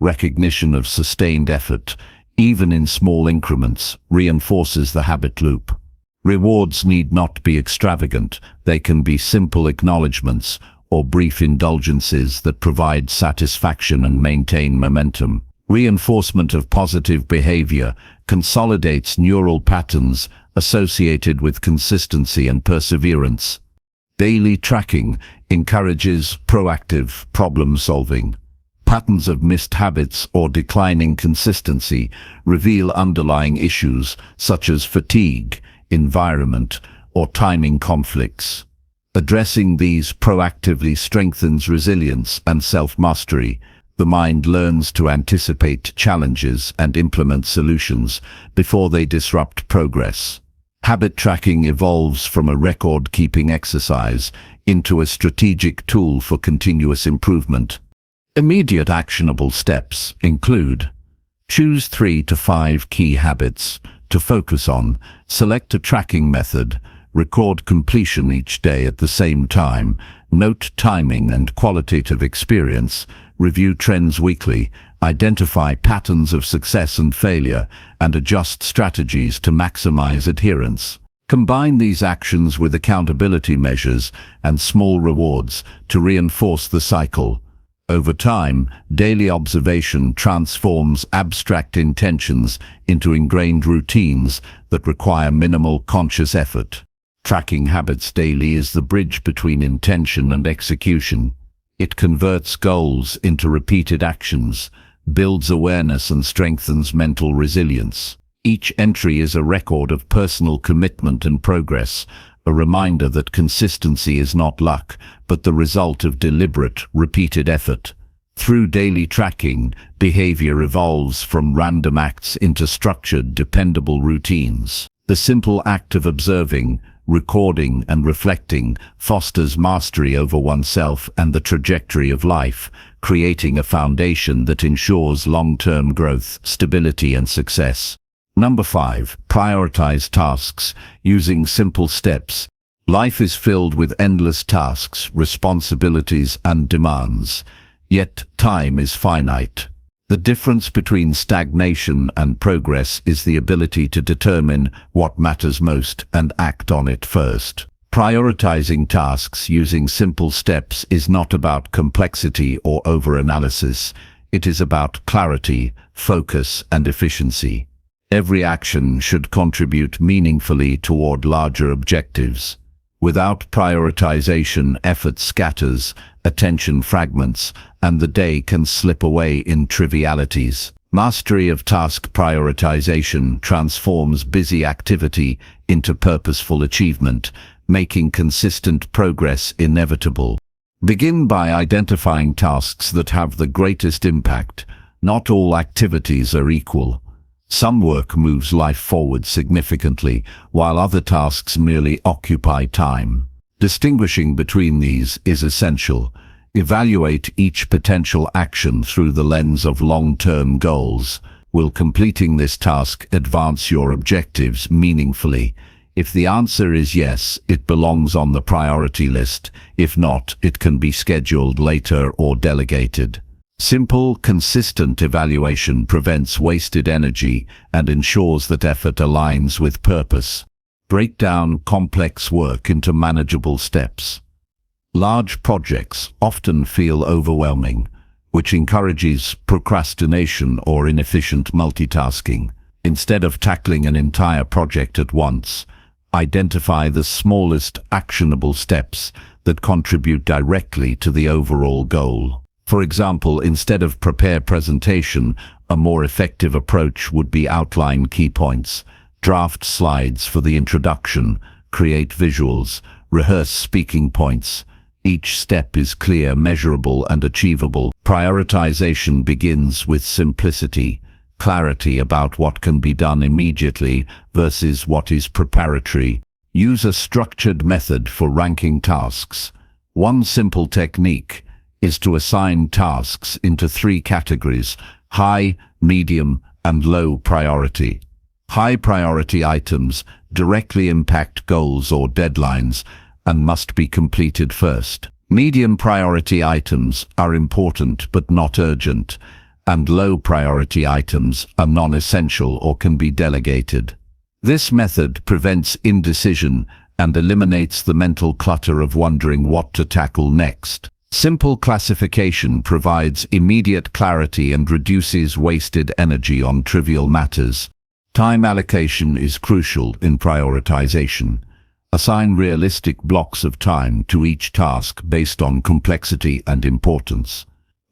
Recognition of sustained effort, even in small increments, reinforces the habit loop. Rewards need not be extravagant. They can be simple acknowledgements or brief indulgences that provide satisfaction and maintain momentum. Reinforcement of positive behavior consolidates neural patterns associated with consistency and perseverance. Daily tracking encourages proactive problem-solving. Patterns of missed habits or declining consistency reveal underlying issues such as fatigue, environment, or timing conflicts. Addressing these proactively strengthens resilience and self-mastery. The mind learns to anticipate challenges and implement solutions before they disrupt progress. Habit tracking evolves from a record-keeping exercise into a strategic tool for continuous improvement. Immediate actionable steps include: choose 3 to 5 key habits to focus on, select a tracking method, record completion each day at the same time, note timing and qualitative experience, review trends weekly, identify patterns of success and failure, and adjust strategies to maximize adherence. Combine these actions with accountability measures and small rewards to reinforce the cycle. Over time, daily observation transforms abstract intentions into ingrained routines that require minimal conscious effort. Tracking habits daily is the bridge between intention and execution. It converts goals into repeated actions, builds awareness and strengthens mental resilience. Each entry is a record of personal commitment and progress, a reminder that consistency is not luck, but the result of deliberate, repeated effort. Through daily tracking, behavior evolves from random acts into structured, dependable routines. The simple act of observing, recording, and reflecting fosters mastery over oneself and the trajectory of life, creating a foundation that ensures long-term growth, stability, and success. Number 5. Prioritize tasks using simple steps. Life is filled with endless tasks, responsibilities, and demands. Yet time is finite. The difference between stagnation and progress is the ability to determine what matters most and act on it first. Prioritizing tasks using simple steps is not about complexity or over-analysis. It is about clarity, focus, and efficiency. Every action should contribute meaningfully toward larger objectives. Without prioritization, effort scatters, attention fragments, and the day can slip away in trivialities. Mastery of task prioritization transforms busy activity into purposeful achievement, making consistent progress inevitable. Begin by identifying tasks that have the greatest impact. Not all activities are equal. Some work moves life forward significantly, while other tasks merely occupy time. Distinguishing between these is essential. Evaluate each potential action through the lens of long-term goals. Will completing this task advance your objectives meaningfully? If the answer is yes, it belongs on the priority list. If not, it can be scheduled later or delegated. Simple, consistent evaluation prevents wasted energy and ensures that effort aligns with purpose. Break down complex work into manageable steps. Large projects often feel overwhelming, which encourages procrastination or inefficient multitasking. Instead of tackling an entire project at once, identify the smallest actionable steps that contribute directly to the overall goal. For example, instead of prepare presentation, a more effective approach would be outline key points, draft slides for the introduction, create visuals, rehearse speaking points. Each step is clear, measurable, and achievable. Prioritization begins with simplicity, clarity about what can be done immediately versus what is preparatory. Use a structured method for ranking tasks. One simple technique is to assign tasks into 3 categories: high, medium, and low priority. High priority items directly impact goals or deadlines and must be completed first. Medium priority items are important but not urgent, and low priority items are non-essential or can be delegated. This method prevents indecision and eliminates the mental clutter of wondering what to tackle next. Simple classification provides immediate clarity and reduces wasted energy on trivial matters. Time allocation is crucial in prioritization. Assign realistic blocks of time to each task based on complexity and importance.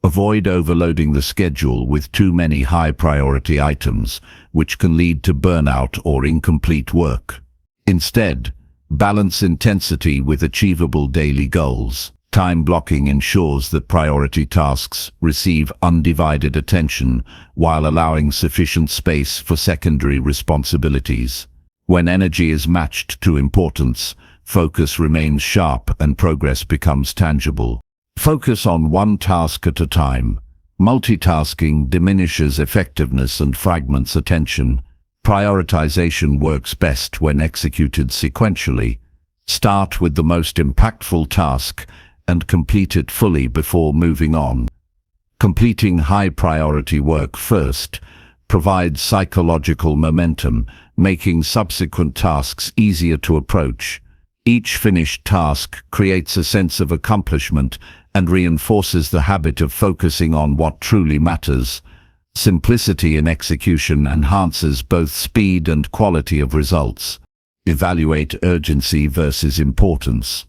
Avoid overloading the schedule with too many high-priority items, which can lead to burnout or incomplete work. Instead, balance intensity with achievable daily goals. Time blocking ensures that priority tasks receive undivided attention while allowing sufficient space for secondary responsibilities. When energy is matched to importance, focus remains sharp and progress becomes tangible. Focus on one task at a time. Multitasking diminishes effectiveness and fragments attention. Prioritization works best when executed sequentially. Start with the most impactful task and complete it fully before moving on. Completing high-priority work first provides psychological momentum, making subsequent tasks easier to approach. Each finished task creates a sense of accomplishment and reinforces the habit of focusing on what truly matters. Simplicity in execution enhances both speed and quality of results. Evaluate urgency versus importance.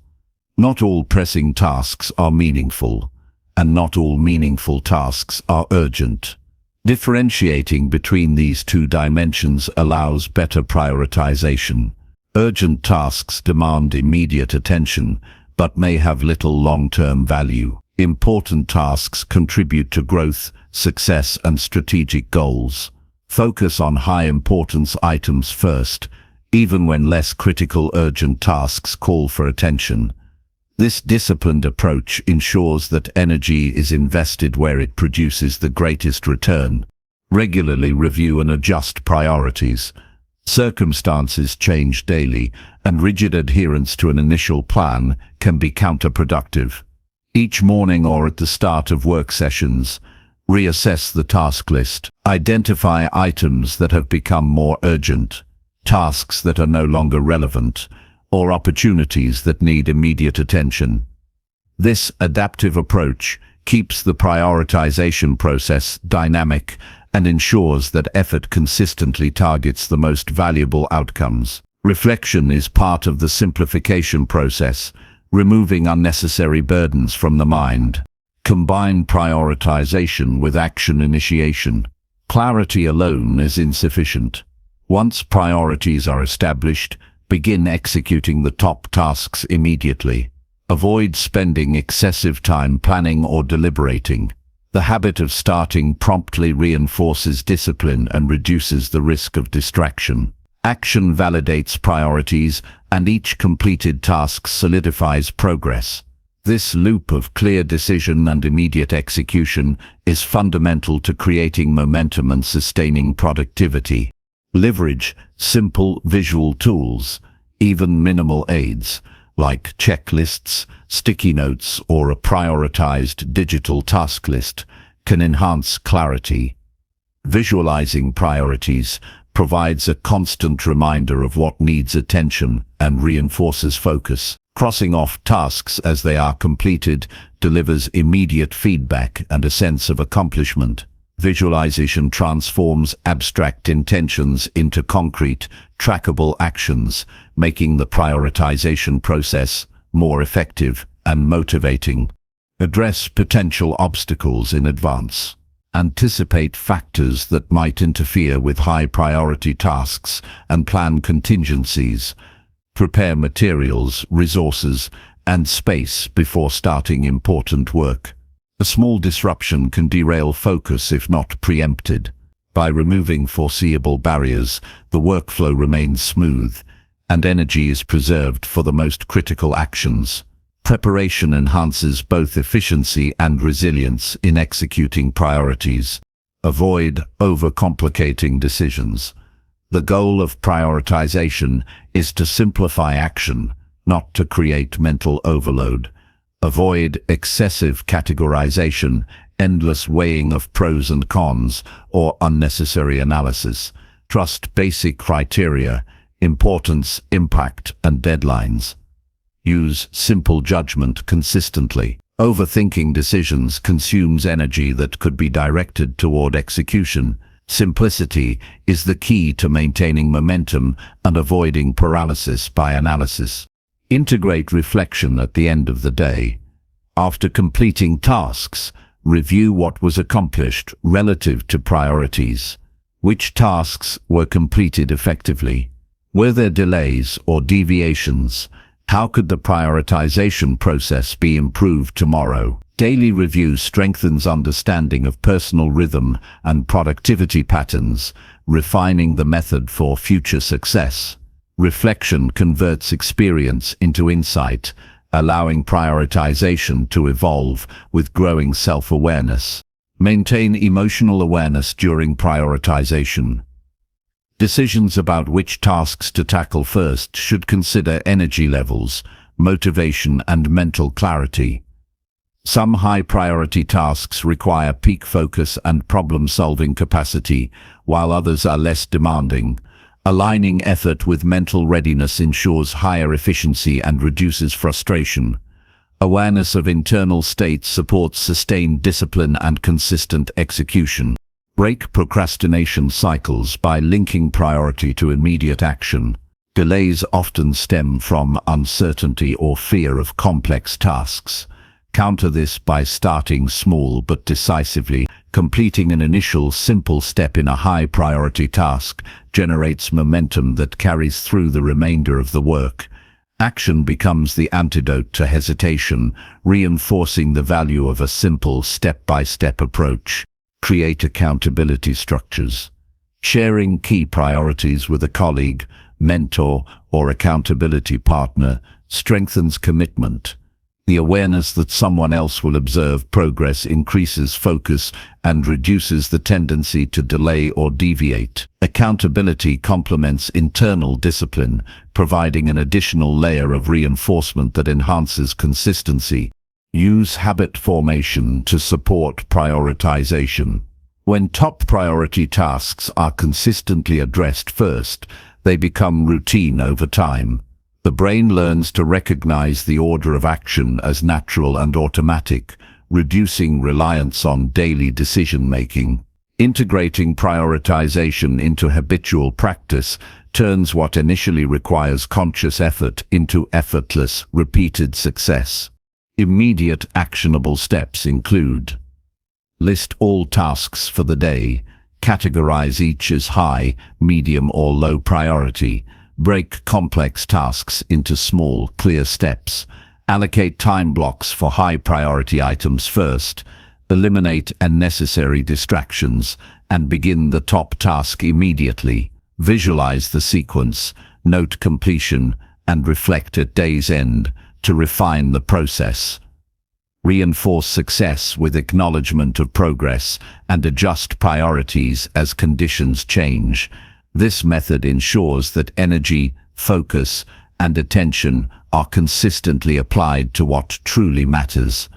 Not all pressing tasks are meaningful, and not all meaningful tasks are urgent. Differentiating between these two dimensions allows better prioritization. Urgent tasks demand immediate attention, but may have little long-term value. Important tasks contribute to growth, success, and strategic goals. Focus on high-importance items first, even when less critical urgent tasks call for attention. This disciplined approach ensures that energy is invested where it produces the greatest return. Regularly review and adjust priorities. Circumstances change daily, and rigid adherence to an initial plan can be counterproductive. Each morning or at the start of work sessions, reassess the task list. Identify items that have become more urgent, tasks that are no longer relevant, or opportunities that need immediate attention. This adaptive approach keeps the prioritization process dynamic and ensures that effort consistently targets the most valuable outcomes. Reflection is part of the simplification process, removing unnecessary burdens from the mind. Combine prioritization with action initiation. Clarity alone is insufficient. Once priorities are established, begin executing the top tasks immediately. Avoid spending excessive time planning or deliberating. The habit of starting promptly reinforces discipline and reduces the risk of distraction. Action validates priorities, and each completed task solidifies progress. This loop of clear decision and immediate execution is fundamental to creating momentum and sustaining productivity. Leverage simple visual tools, even minimal aids, like checklists, sticky notes, or a prioritized digital task list, can enhance clarity. Visualizing priorities provides a constant reminder of what needs attention and reinforces focus. Crossing off tasks as they are completed delivers immediate feedback and a sense of accomplishment. Visualization transforms abstract intentions into concrete, trackable actions, making the prioritization process more effective and motivating. Address potential obstacles in advance. Anticipate factors that might interfere with high-priority tasks and plan contingencies. Prepare materials, resources, and space before starting important work. A small disruption can derail focus if not preempted. By removing foreseeable barriers, the workflow remains smooth, and energy is preserved for the most critical actions. Preparation enhances both efficiency and resilience in executing priorities. Avoid overcomplicating decisions. The goal of prioritization is to simplify action, not to create mental overload. Avoid excessive categorization, endless weighing of pros and cons, or unnecessary analysis. Trust basic criteria, importance, impact, and deadlines. Use simple judgment consistently. Overthinking decisions consumes energy that could be directed toward execution. Simplicity is the key to maintaining momentum and avoiding paralysis by analysis. Integrate reflection at the end of the day. After completing tasks, review what was accomplished relative to priorities. Which tasks were completed effectively? Were there delays or deviations? How could the prioritization process be improved tomorrow? Daily review strengthens understanding of personal rhythm and productivity patterns, refining the method for future success. Reflection converts experience into insight, allowing prioritization to evolve with growing self-awareness. Maintain emotional awareness during prioritization. Decisions about which tasks to tackle first should consider energy levels, motivation, and mental clarity. Some high-priority tasks require peak focus and problem-solving capacity, while others are less demanding. Aligning effort with mental readiness ensures higher efficiency and reduces frustration. Awareness of internal states supports sustained discipline and consistent execution. Break procrastination cycles by linking priority to immediate action. Delays often stem from uncertainty or fear of complex tasks. Counter this by starting small but decisively. Completing an initial simple step in a high-priority task generates momentum that carries through the remainder of the work. Action becomes the antidote to hesitation, reinforcing the value of a simple step-by-step approach. Create accountability structures. Sharing key priorities with a colleague, mentor, or accountability partner strengthens commitment. The awareness that someone else will observe progress increases focus and reduces the tendency to delay or deviate. Accountability complements internal discipline, providing an additional layer of reinforcement that enhances consistency. Use habit formation to support prioritization. When top priority tasks are consistently addressed first, they become routine over time. The brain learns to recognize the order of action as natural and automatic, reducing reliance on daily decision-making. Integrating prioritization into habitual practice turns what initially requires conscious effort into effortless, repeated success. Immediate actionable steps include: list all tasks for the day, categorize each as high, medium, or low priority. Break complex tasks into small, clear steps. Allocate time blocks for high-priority items first. Eliminate unnecessary distractions and begin the top task immediately. Visualize the sequence, note completion, and reflect at day's end to refine the process. Reinforce success with acknowledgement of progress and adjust priorities as conditions change. This method ensures that energy, focus, and attention are consistently applied to what truly matters.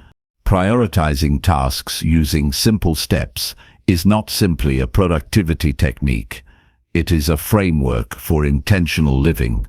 Prioritizing tasks using simple steps is not simply a productivity technique. It is a framework for intentional living.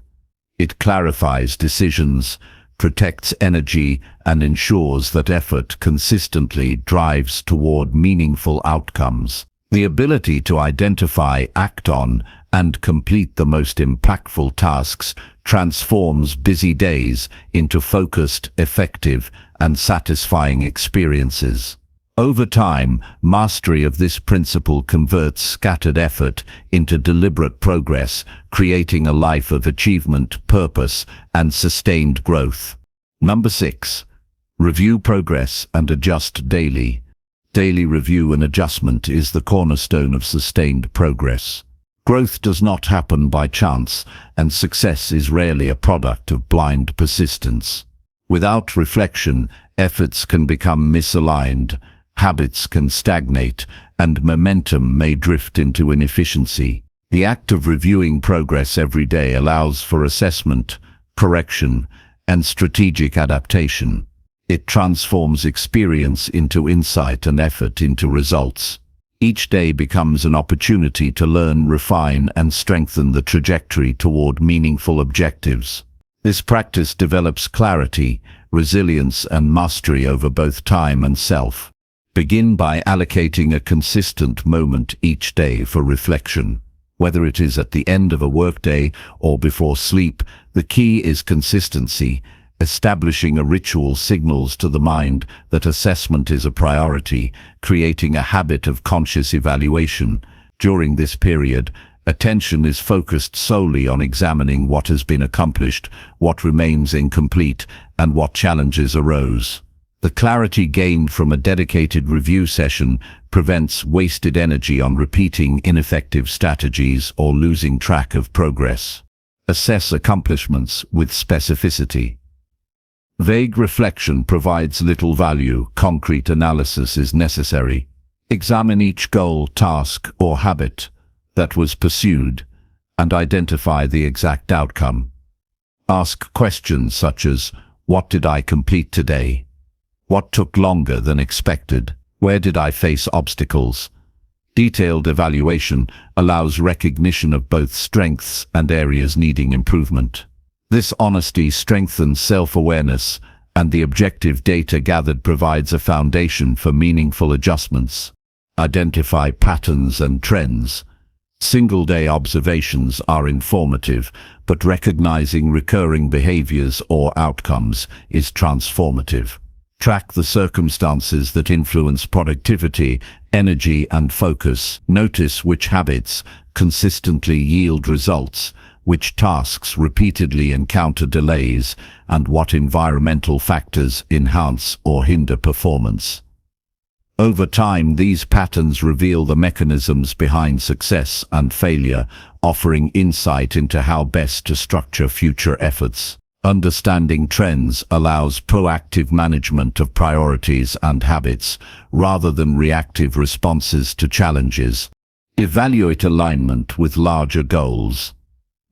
It clarifies decisions, protects energy, and ensures that effort consistently drives toward meaningful outcomes. The ability to identify, act on, and complete the most impactful tasks transforms busy days into focused, effective, and satisfying experiences. Over time, mastery of this principle converts scattered effort into deliberate progress, creating a life of achievement, purpose, and sustained growth. Number 6. Review progress and adjust daily. Daily review and adjustment is the cornerstone of sustained progress. Growth does not happen by chance, and success is rarely a product of blind persistence. Without reflection, efforts can become misaligned, habits can stagnate, and momentum may drift into inefficiency. The act of reviewing progress every day allows for assessment, correction, and strategic adaptation. It transforms experience into insight and effort into results. Each day becomes an opportunity to learn, refine, and strengthen the trajectory toward meaningful objectives. This practice develops clarity, resilience, and mastery over both time and self. Begin by allocating a consistent moment each day for reflection. Whether it is at the end of a workday or before sleep, the key is consistency. Establishing a ritual signals to the mind that assessment is a priority, creating a habit of conscious evaluation. During this period, attention is focused solely on examining what has been accomplished, what remains incomplete, and what challenges arose. The clarity gained from a dedicated review session prevents wasted energy on repeating ineffective strategies or losing track of progress. Assess accomplishments with specificity. Vague reflection provides little value. Concrete analysis is necessary. Examine each goal, task, or habit that was pursued and identify the exact outcome. Ask questions such as, what did I complete today? What took longer than expected? Where did I face obstacles? Detailed evaluation allows recognition of both strengths and areas needing improvement. This honesty strengthens self-awareness and the objective data gathered provides a foundation for meaningful adjustments. Identify patterns and trends. Single-day observations are informative, but recognizing recurring behaviors or outcomes is transformative. Track the circumstances that influence productivity, energy, and focus. Notice which habits consistently yield results, which tasks repeatedly encounter delays, and what environmental factors enhance or hinder performance. Over time, these patterns reveal the mechanisms behind success and failure, offering insight into how best to structure future efforts. Understanding trends allows proactive management of priorities and habits, rather than reactive responses to challenges. Evaluate alignment with larger goals.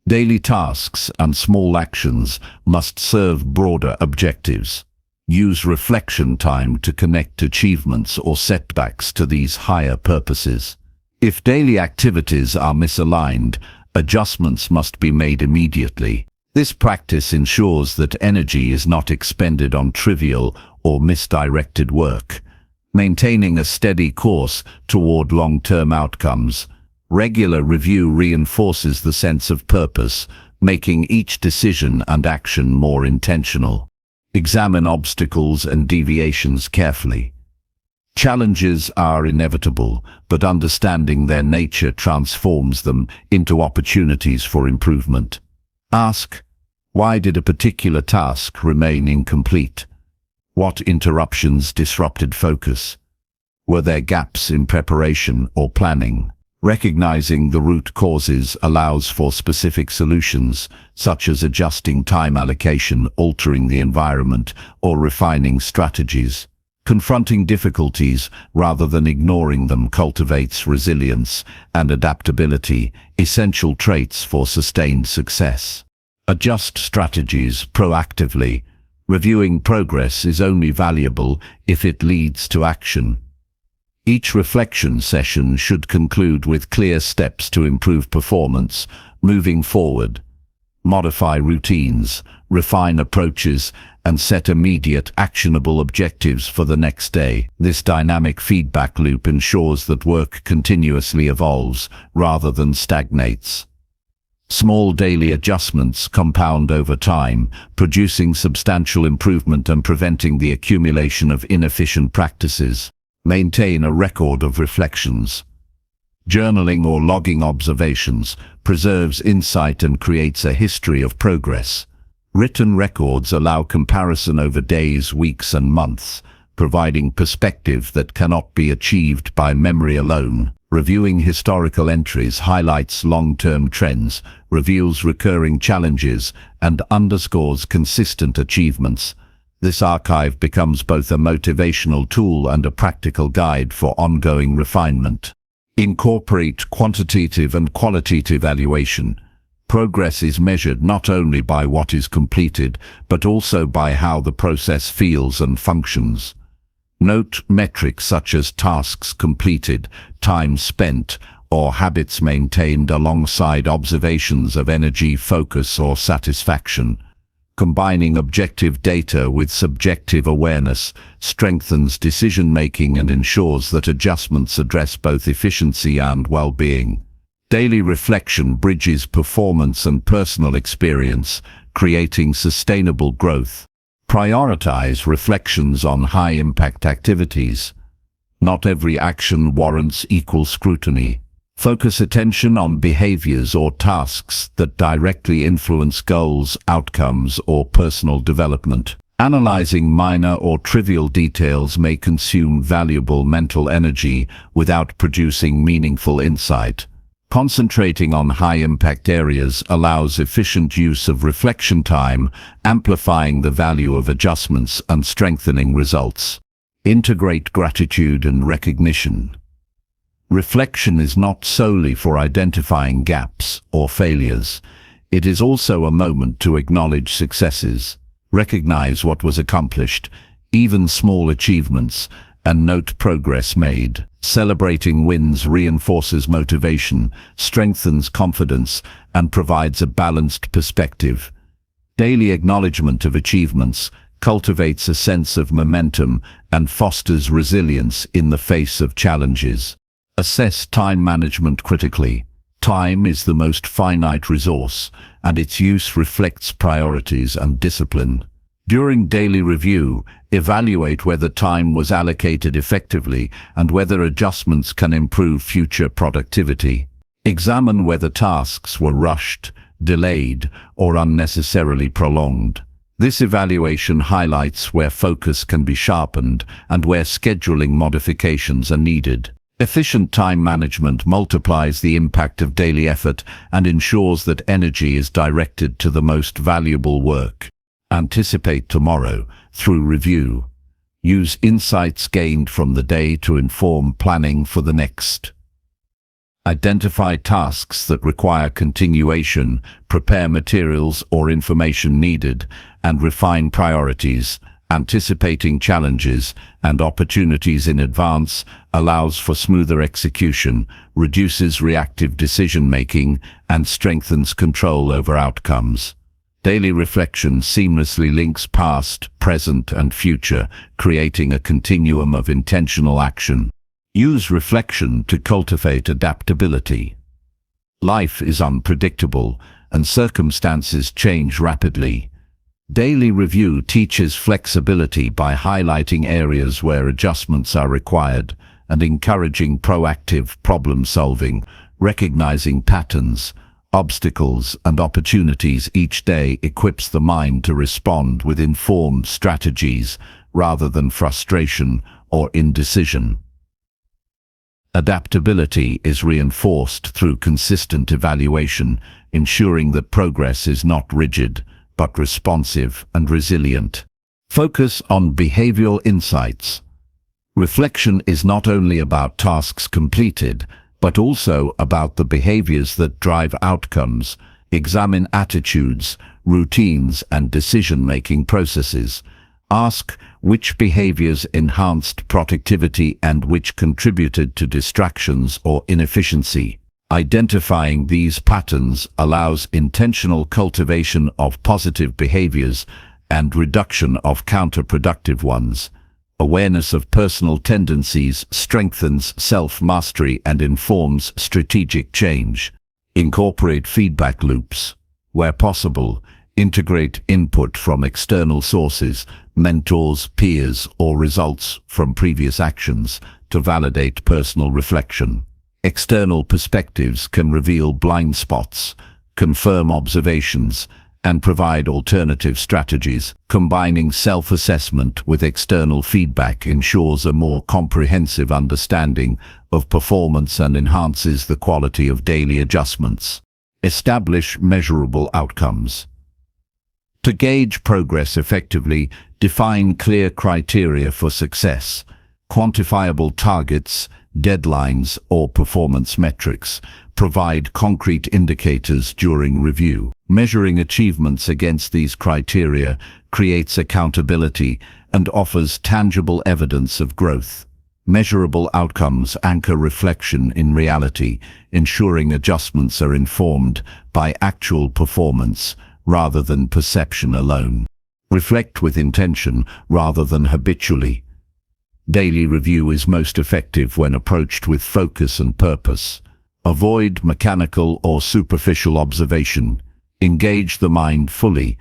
Daily tasks and small actions must serve broader objectives. Use reflection time to connect achievements or setbacks to these higher purposes. If daily activities are misaligned, adjustments must be made immediately. This practice ensures that energy is not expended on trivial or misdirected work. Maintaining a steady course toward long-term outcomes. Regular review reinforces the sense of purpose, making each decision and action more intentional. Examine obstacles and deviations carefully. Challenges are inevitable, but understanding their nature transforms them into opportunities for improvement. Ask, why did a particular task remain incomplete? What interruptions disrupted focus? Were there gaps in preparation or planning? Recognizing the root causes allows for specific solutions, such as adjusting time allocation, altering the environment, or refining strategies. Confronting difficulties rather than ignoring them cultivates resilience and adaptability, essential traits for sustained success. Adjust strategies proactively. Reviewing progress is only valuable if it leads to action. Each reflection session should conclude with clear steps to improve performance. Moving forward, modify routines, refine approaches, and set immediate, actionable objectives for the next day. This dynamic feedback loop ensures that work continuously evolves rather than stagnates. Small daily adjustments compound over time, producing substantial improvement and preventing the accumulation of inefficient practices. Maintain a record of reflections. Journaling or logging observations preserves insight and creates a history of progress. Written records allow comparison over days, weeks, and months, providing perspective that cannot be achieved by memory alone. Reviewing historical entries highlights long-term trends, reveals recurring challenges, and underscores consistent achievements. This archive becomes both a motivational tool and a practical guide for ongoing refinement. Incorporate quantitative and qualitative evaluation. Progress is measured not only by what is completed, but also by how the process feels and functions. Note metrics such as tasks completed, time spent, or habits maintained alongside observations of energy, focus, or satisfaction. Combining objective data with subjective awareness strengthens decision-making and ensures that adjustments address both efficiency and well-being. Daily reflection bridges performance and personal experience, creating sustainable growth. Prioritize reflections on high-impact activities. Not every action warrants equal scrutiny. Focus attention on behaviors or tasks that directly influence goals, outcomes, or personal development. Analyzing minor or trivial details may consume valuable mental energy without producing meaningful insight. Concentrating on high-impact areas allows efficient use of reflection time, amplifying the value of adjustments and strengthening results. Integrate gratitude and recognition. Reflection is not solely for identifying gaps or failures. It is also a moment to acknowledge successes, recognize what was accomplished, even small achievements, and note progress made. Celebrating wins reinforces motivation, strengthens confidence, and provides a balanced perspective. Daily acknowledgement of achievements cultivates a sense of momentum, and fosters resilience in the face of challenges. Assess time management critically. Time is the most finite resource, and its use reflects priorities and discipline. During daily review, evaluate whether time was allocated effectively and whether adjustments can improve future productivity. Examine whether tasks were rushed, delayed, or unnecessarily prolonged. This evaluation highlights where focus can be sharpened and where scheduling modifications are needed. Efficient time management multiplies the impact of daily effort and ensures that energy is directed to the most valuable work. Anticipate tomorrow through review. Use insights gained from the day to inform planning for the next. Identify tasks that require continuation, prepare materials or information needed, and refine priorities. Anticipating challenges and opportunities in advance allows for smoother execution, reduces reactive decision-making, and strengthens control over outcomes. Daily reflection seamlessly links past, present, and future, creating a continuum of intentional action. Use reflection to cultivate adaptability. Life is unpredictable, and circumstances change rapidly. Daily review teaches flexibility by highlighting areas where adjustments are required and encouraging proactive problem-solving, recognizing patterns, obstacles, and opportunities each day equips the mind to respond with informed strategies rather than frustration or indecision. Adaptability is reinforced through consistent evaluation, ensuring that progress is not rigid, but responsive and resilient. Focus on behavioral insights. Reflection is not only about tasks completed, but also about the behaviors that drive outcomes. Examine attitudes, routines, and decision-making processes. Ask which behaviors enhanced productivity and which contributed to distractions or inefficiency. Identifying these patterns allows intentional cultivation of positive behaviors and reduction of counterproductive ones. Awareness of personal tendencies strengthens self-mastery and informs strategic change. Incorporate feedback loops. Where possible, integrate input from external sources, mentors, peers, or results from previous actions to validate personal reflection. External perspectives can reveal blind spots, confirm observations, and provide alternative strategies. Combining self-assessment with external feedback ensures a more comprehensive understanding of performance and enhances the quality of daily adjustments. Establish measurable outcomes. To gauge progress effectively, define clear criteria for success. Quantifiable targets, deadlines, or performance metrics provide concrete indicators during review. Measuring achievements against these criteria creates accountability and offers tangible evidence of growth. Measurable outcomes anchor reflection in reality, ensuring adjustments are informed by actual performance rather than perception alone. Reflect with intention rather than habitually. Daily review is most effective when approached with focus and purpose. Avoid mechanical or superficial observation. Engage the mind fully.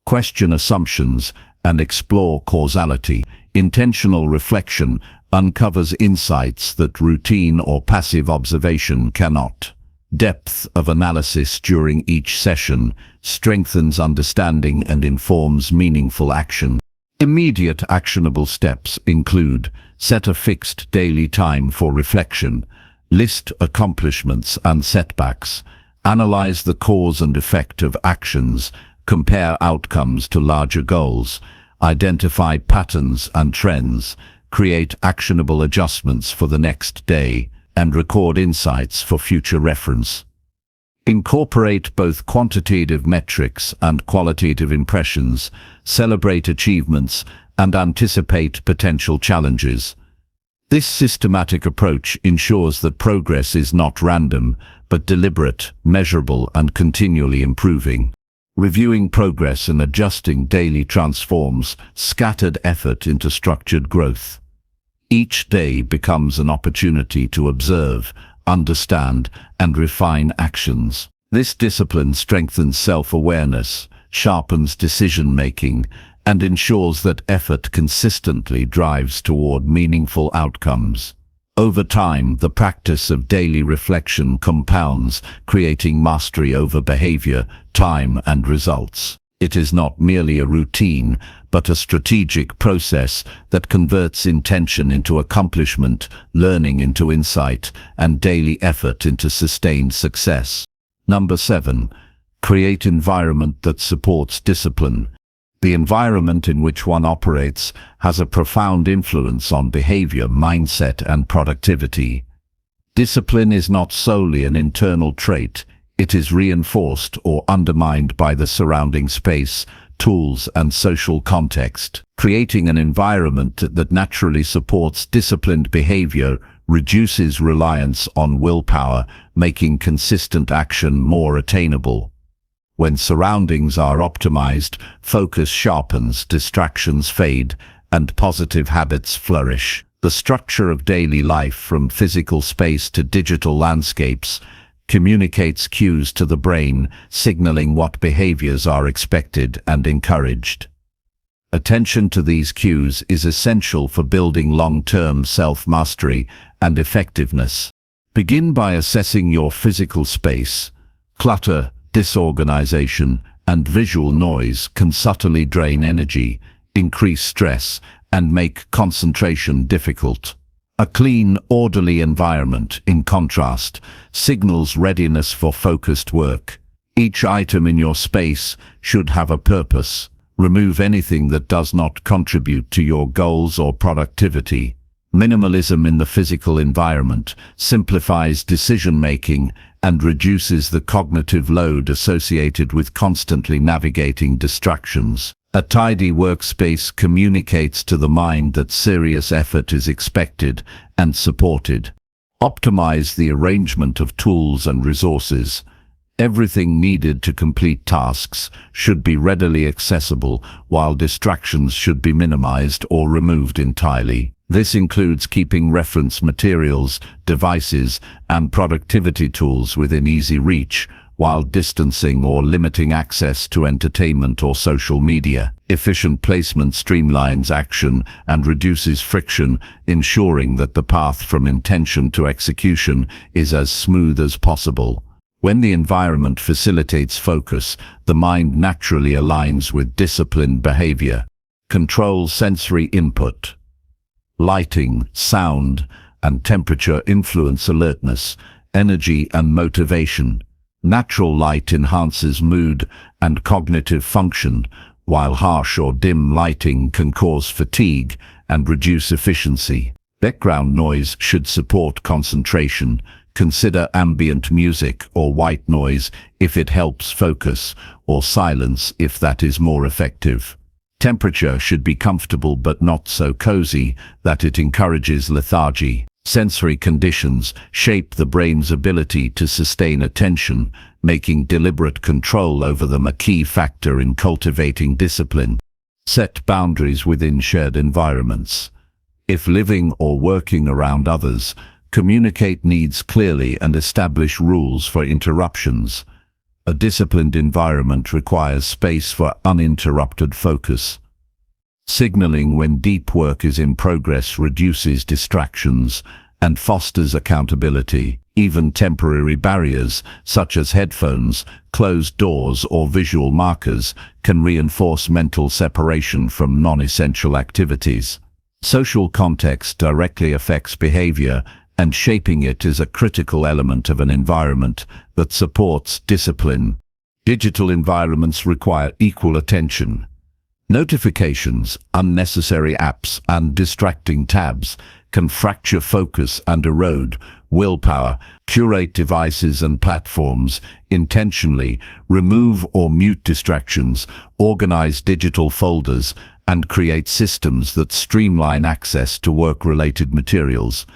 Question assumptions and explore causality. Intentional reflection uncovers insights that routine or passive observation cannot. Depth of analysis during each session strengthens understanding and informs meaningful action. Immediate actionable steps include: set a fixed daily time for reflection, list accomplishments and setbacks, analyze the cause and effect of actions, compare outcomes to larger goals, identify patterns and trends, create actionable adjustments for the next day, and record insights for future reference. Incorporate both quantitative metrics and qualitative impressions, celebrate achievements, and anticipate potential challenges. This systematic approach ensures that progress is not random, but deliberate, measurable, and continually improving. Reviewing progress and adjusting daily transforms scattered effort into structured growth. Each day becomes an opportunity to observe, understand, and refine actions. This discipline strengthens self-awareness, sharpens decision-making, and ensures that effort consistently drives toward meaningful outcomes. Over time, the practice of daily reflection compounds, creating mastery over behavior, time, and results. It is not merely a routine, but a strategic process that converts intention into accomplishment, learning into insight, and daily effort into sustained success. Number 7. Create environment that supports discipline. The environment in which one operates has a profound influence on behavior, mindset, and productivity. Discipline is not solely an internal trait. It is reinforced or undermined by the surrounding space, tools, and social context. Creating an environment that naturally supports disciplined behavior reduces reliance on willpower, making consistent action more attainable. When surroundings are optimized, focus sharpens, distractions fade, and positive habits flourish. The structure of daily life, from physical space to digital landscapes, communicates cues to the brain, signaling what behaviors are expected and encouraged. Attention to these cues is essential for building long-term self-mastery and effectiveness. Begin by assessing your physical space. Clutter, disorganization, and visual noise can subtly drain energy, increase stress, and make concentration difficult. A clean, orderly environment, in contrast, signals readiness for focused work. Each item in your space should have a purpose. Remove anything that does not contribute to your goals or productivity. Minimalism in the physical environment simplifies decision-making and reduces the cognitive load associated with constantly navigating distractions. A tidy workspace communicates to the mind that serious effort is expected and supported. Optimize the arrangement of tools and resources. Everything needed to complete tasks should be readily accessible, while distractions should be minimized or removed entirely. This includes keeping reference materials, devices, and productivity tools within easy reach, while distancing or limiting access to entertainment or social media. Efficient placement streamlines action and reduces friction, ensuring that the path from intention to execution is as smooth as possible. When the environment facilitates focus, the mind naturally aligns with disciplined behavior. Control sensory input. Lighting, sound, and temperature influence alertness, energy, and motivation. Natural light enhances mood and cognitive function, while harsh or dim lighting can cause fatigue and reduce efficiency. Background noise should support concentration. Consider ambient music or white noise if it helps focus, or silence if that is more effective. Temperature should be comfortable but not so cozy that it encourages lethargy. Sensory conditions shape the brain's ability to sustain attention, making deliberate control over them a key factor in cultivating discipline. Set boundaries within shared environments. If living or working around others, communicate needs clearly and establish rules for interruptions. A disciplined environment requires space for uninterrupted focus. Signaling when deep work is in progress reduces distractions and fosters accountability. Even temporary barriers, such as headphones, closed doors, or visual markers, can reinforce mental separation from non-essential activities. Social context directly affects behavior, and shaping it is a critical element of an environment that supports discipline. Digital environments require equal attention. Notifications, unnecessary apps, and distracting tabs can fracture focus and erode willpower. Curate devices and platforms intentionally, remove or mute distractions, organize digital folders, and create systems that streamline access to work-related materials.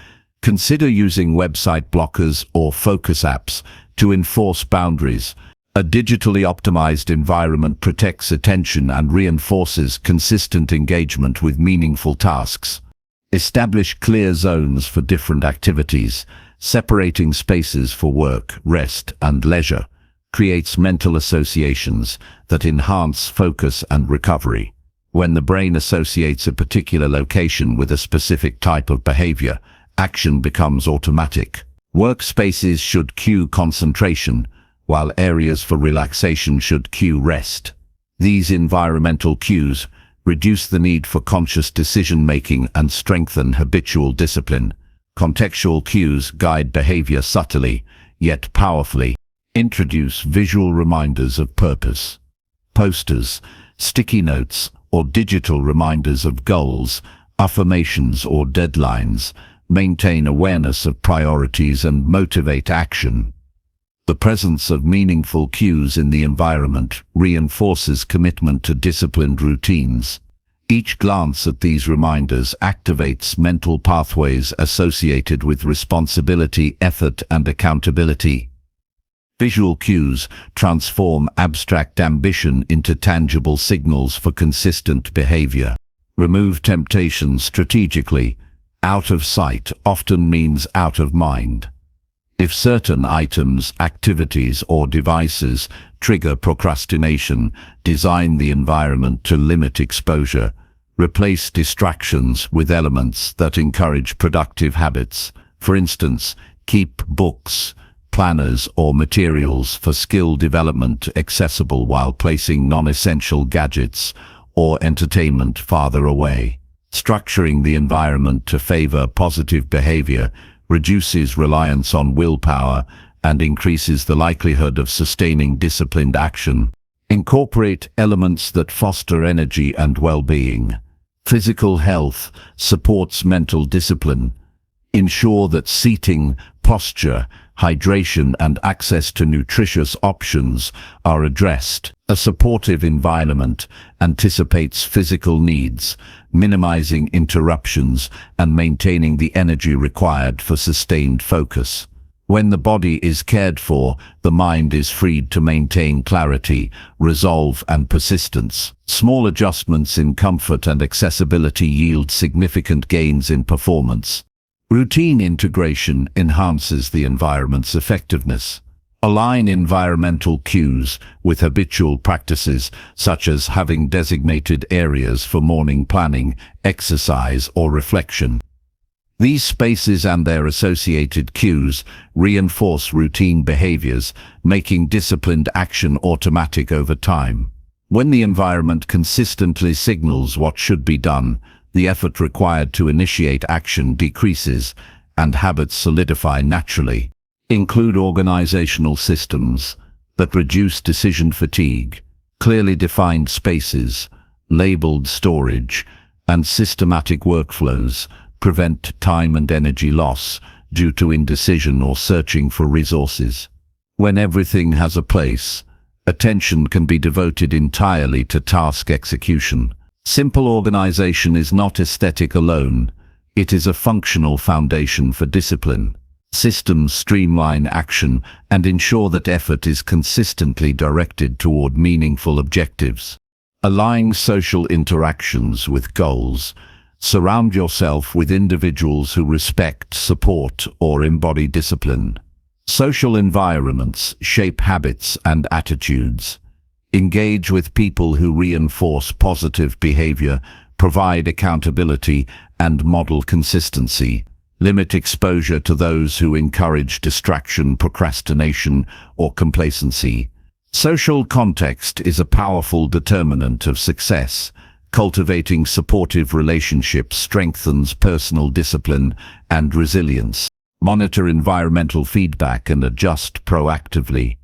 Consider using website blockers or focus apps to enforce boundaries. A digitally optimized environment protects attention and reinforces consistent engagement with meaningful tasks. Establish clear zones for different activities, separating spaces for work, rest, and leisure. Creates mental associations that enhance focus and recovery. When the brain associates a particular location with a specific type of behavior, action becomes automatic. Workspaces should cue concentration, while areas for relaxation should cue rest. These environmental cues reduce the need for conscious decision-making and strengthen habitual discipline. Contextual cues guide behavior subtly, yet powerfully. Introduce visual reminders of purpose. Posters, sticky notes, or digital reminders of goals, affirmations, or deadlines maintain awareness of priorities and motivate action. The presence of meaningful cues in the environment reinforces commitment to disciplined routines. Each glance at these reminders activates mental pathways associated with responsibility, effort, and accountability. Visual cues transform abstract ambition into tangible signals for consistent behavior. Remove temptation strategically. Out of sight often means out of mind. If certain items, activities, or devices trigger procrastination, design the environment to limit exposure. Replace distractions with elements that encourage productive habits. For instance, keep books, planners, or materials for skill development accessible while placing non-essential gadgets or entertainment farther away. Structuring the environment to favor positive behavior reduces reliance on willpower and increases the likelihood of sustaining disciplined action. Incorporate elements that foster energy and well-being. Physical health supports mental discipline. Ensure that seating, posture, hydration, and access to nutritious options are addressed. A supportive environment anticipates physical needs, minimizing interruptions and maintaining the energy required for sustained focus. When the body is cared for, the mind is freed to maintain clarity, resolve, and persistence. Small adjustments in comfort and accessibility yield significant gains in performance. Routine integration enhances the environment's effectiveness. Align environmental cues with habitual practices, such as having designated areas for morning planning, exercise, or reflection. These spaces and their associated cues reinforce routine behaviors, making disciplined action automatic over time. When the environment consistently signals what should be done, the effort required to initiate action decreases, and habits solidify naturally. Include organizational systems that reduce decision fatigue. Clearly defined spaces, labeled storage, and systematic workflows prevent time and energy loss due to indecision or searching for resources. When everything has a place, attention can be devoted entirely to task execution. Simple organization is not aesthetic alone, it is a functional foundation for discipline. Systems streamline action and ensure that effort is consistently directed toward meaningful objectives. Align social interactions with goals. Surround yourself with individuals who respect, support, or embody discipline. Social environments shape habits and attitudes. Engage with people who reinforce positive behavior, provide accountability, and model consistency. Limit exposure to those who encourage distraction, procrastination, or complacency. Social context is a powerful determinant of success. Cultivating supportive relationships strengthens personal discipline and resilience. Monitor environmental feedback and adjust proactively.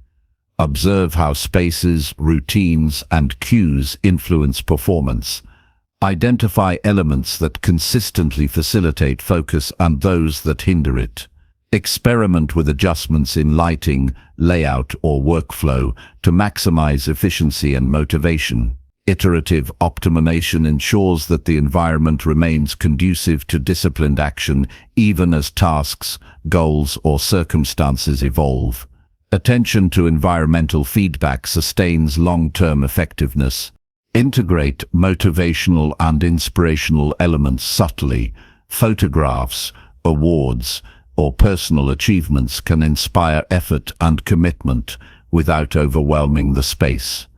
Observe how spaces, routines, and cues influence performance. Identify elements that consistently facilitate focus and those that hinder it. Experiment with adjustments in lighting, layout, or workflow to maximize efficiency and motivation. Iterative optimization ensures that the environment remains conducive to disciplined action even as tasks, goals, or circumstances evolve. Attention to environmental feedback sustains long-term effectiveness. Integrate motivational and inspirational elements subtly. Photographs, awards, or personal achievements can inspire effort and commitment without overwhelming the space.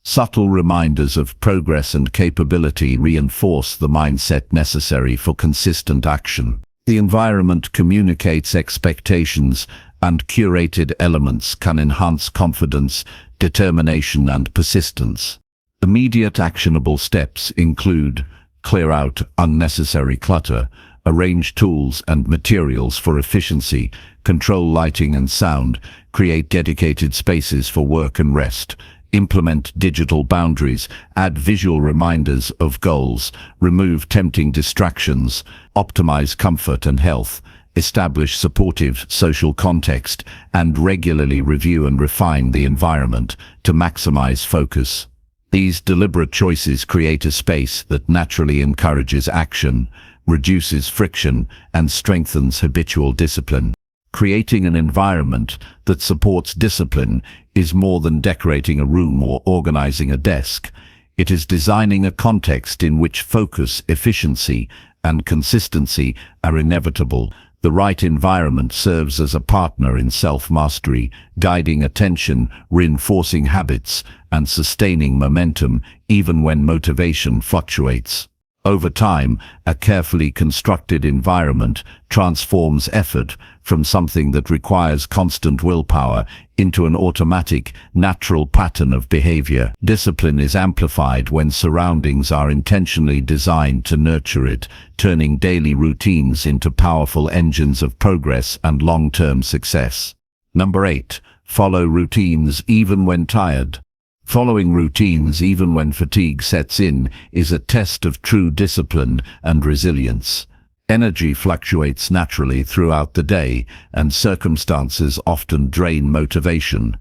Subtle reminders of progress and capability reinforce the mindset necessary for consistent action. The environment communicates expectations, and curated elements can enhance confidence, determination, and persistence. Immediate actionable steps include: clear out unnecessary clutter, arrange tools and materials for efficiency, control lighting and sound, create dedicated spaces for work and rest, implement digital boundaries, add visual reminders of goals, remove tempting distractions, optimize comfort and health, establish supportive social context, and regularly review and refine the environment to maximize focus. These deliberate choices create a space that naturally encourages action, reduces friction, and strengthens habitual discipline. Creating an environment that supports discipline is more than decorating a room or organizing a desk. It is designing a context in which focus, efficiency, and consistency are inevitable. The right environment serves as a partner in self-mastery, guiding attention, reinforcing habits, and sustaining momentum even when motivation fluctuates. Over time, a carefully constructed environment transforms effort from something that requires constant willpower into an automatic, natural pattern of behavior. Discipline is amplified when surroundings are intentionally designed to nurture it, turning daily routines into powerful engines of progress and long-term success. Number 8. Follow routines even when tired. Following routines even when fatigue sets in is a test of true discipline and resilience. Energy fluctuates naturally throughout the day, and circumstances often drain motivation.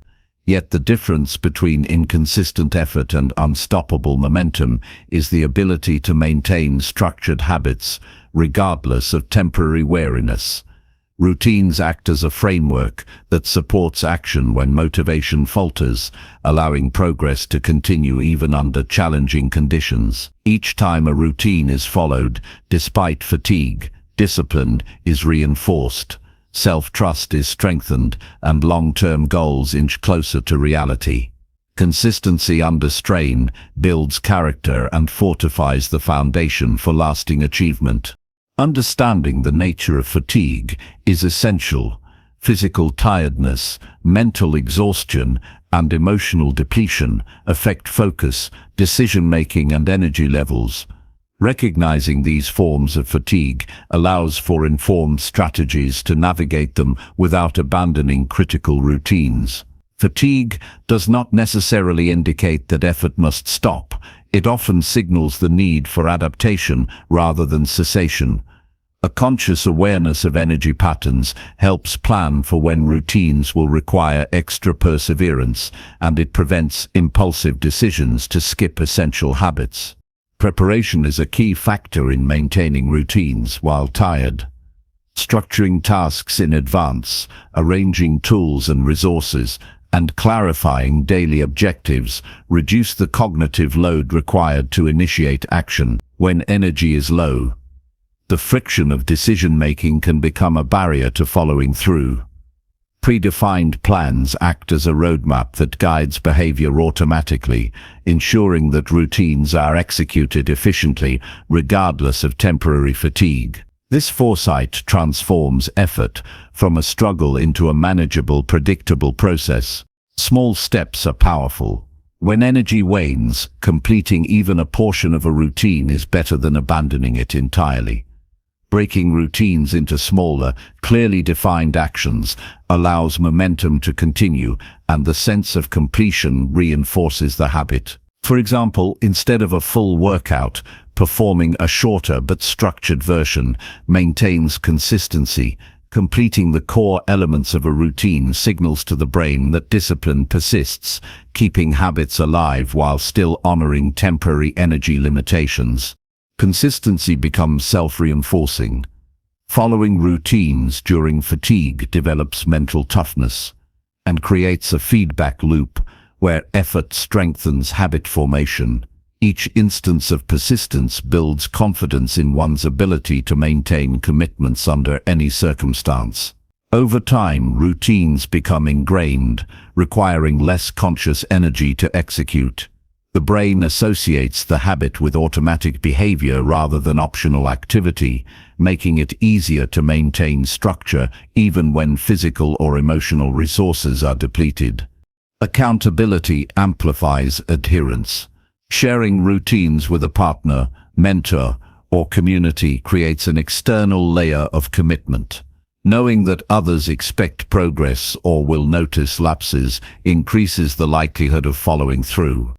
Yet the difference between inconsistent effort and unstoppable momentum is the ability to maintain structured habits, regardless of temporary weariness. Routines act as a framework that supports action when motivation falters, allowing progress to continue even under challenging conditions. Each time a routine is followed, despite fatigue, discipline is reinforced, self-trust is strengthened, and long-term goals inch closer to reality. Consistency under strain builds character and fortifies the foundation for lasting achievement. Understanding the nature of fatigue is essential. Physical tiredness, mental exhaustion, and emotional depletion affect focus, decision-making, and energy levels. Recognizing these forms of fatigue allows for informed strategies to navigate them without abandoning critical routines. Fatigue does not necessarily indicate that effort must stop. It often signals the need for adaptation rather than cessation. A conscious awareness of energy patterns helps plan for when routines will require extra perseverance, and it prevents impulsive decisions to skip essential habits. Preparation is a key factor in maintaining routines while tired. Structuring tasks in advance, arranging tools and resources, and clarifying daily objectives reduce the cognitive load required to initiate action. When energy is low, the friction of decision-making can become a barrier to following through. Predefined plans act as a roadmap that guides behavior automatically, ensuring that routines are executed efficiently regardless of temporary fatigue. This foresight transforms effort from a struggle into a manageable, predictable process. Small steps are powerful. When energy wanes, completing even a portion of a routine is better than abandoning it entirely. Breaking routines into smaller, clearly defined actions allows momentum to continue, and the sense of completion reinforces the habit. For example, instead of a full workout, performing a shorter but structured version maintains consistency. Completing the core elements of a routine signals to the brain that discipline persists, keeping habits alive while still honoring temporary energy limitations. Consistency becomes self-reinforcing. Following routines during fatigue develops mental toughness. and creates a feedback loop where effort strengthens habit formation. Each instance of persistence builds confidence in one's ability to maintain commitments under any circumstance. Over time, routines become ingrained, requiring less conscious energy to execute. The brain associates the habit with automatic behavior rather than optional activity, making it easier to maintain structure even when physical or emotional resources are depleted. Accountability amplifies adherence. Sharing routines with a partner, mentor, or community creates an external layer of commitment. Knowing that others expect progress or will notice lapses increases the likelihood of following through.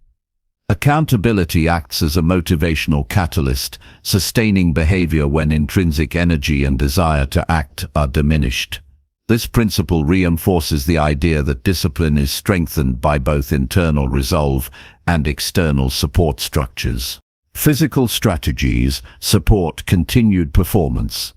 Accountability acts as a motivational catalyst, sustaining behavior when intrinsic energy and desire to act are diminished. This principle reinforces the idea that discipline is strengthened by both internal resolve and external support structures. Physical strategies support continued performance.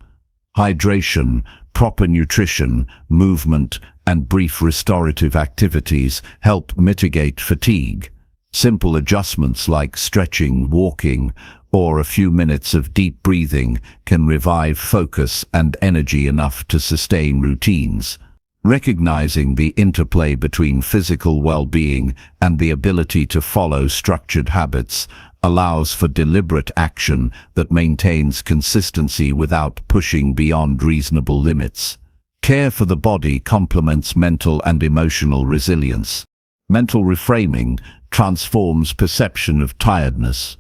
Hydration, proper nutrition, movement, and brief restorative activities help mitigate fatigue. Simple adjustments like stretching, walking, or a few minutes of deep breathing can revive focus and energy enough to sustain routines. Recognizing the interplay between physical well-being and the ability to follow structured habits allows for deliberate action that maintains consistency without pushing beyond reasonable limits. Care for the body complements mental and emotional resilience. Mental reframing transforms perception of tiredness.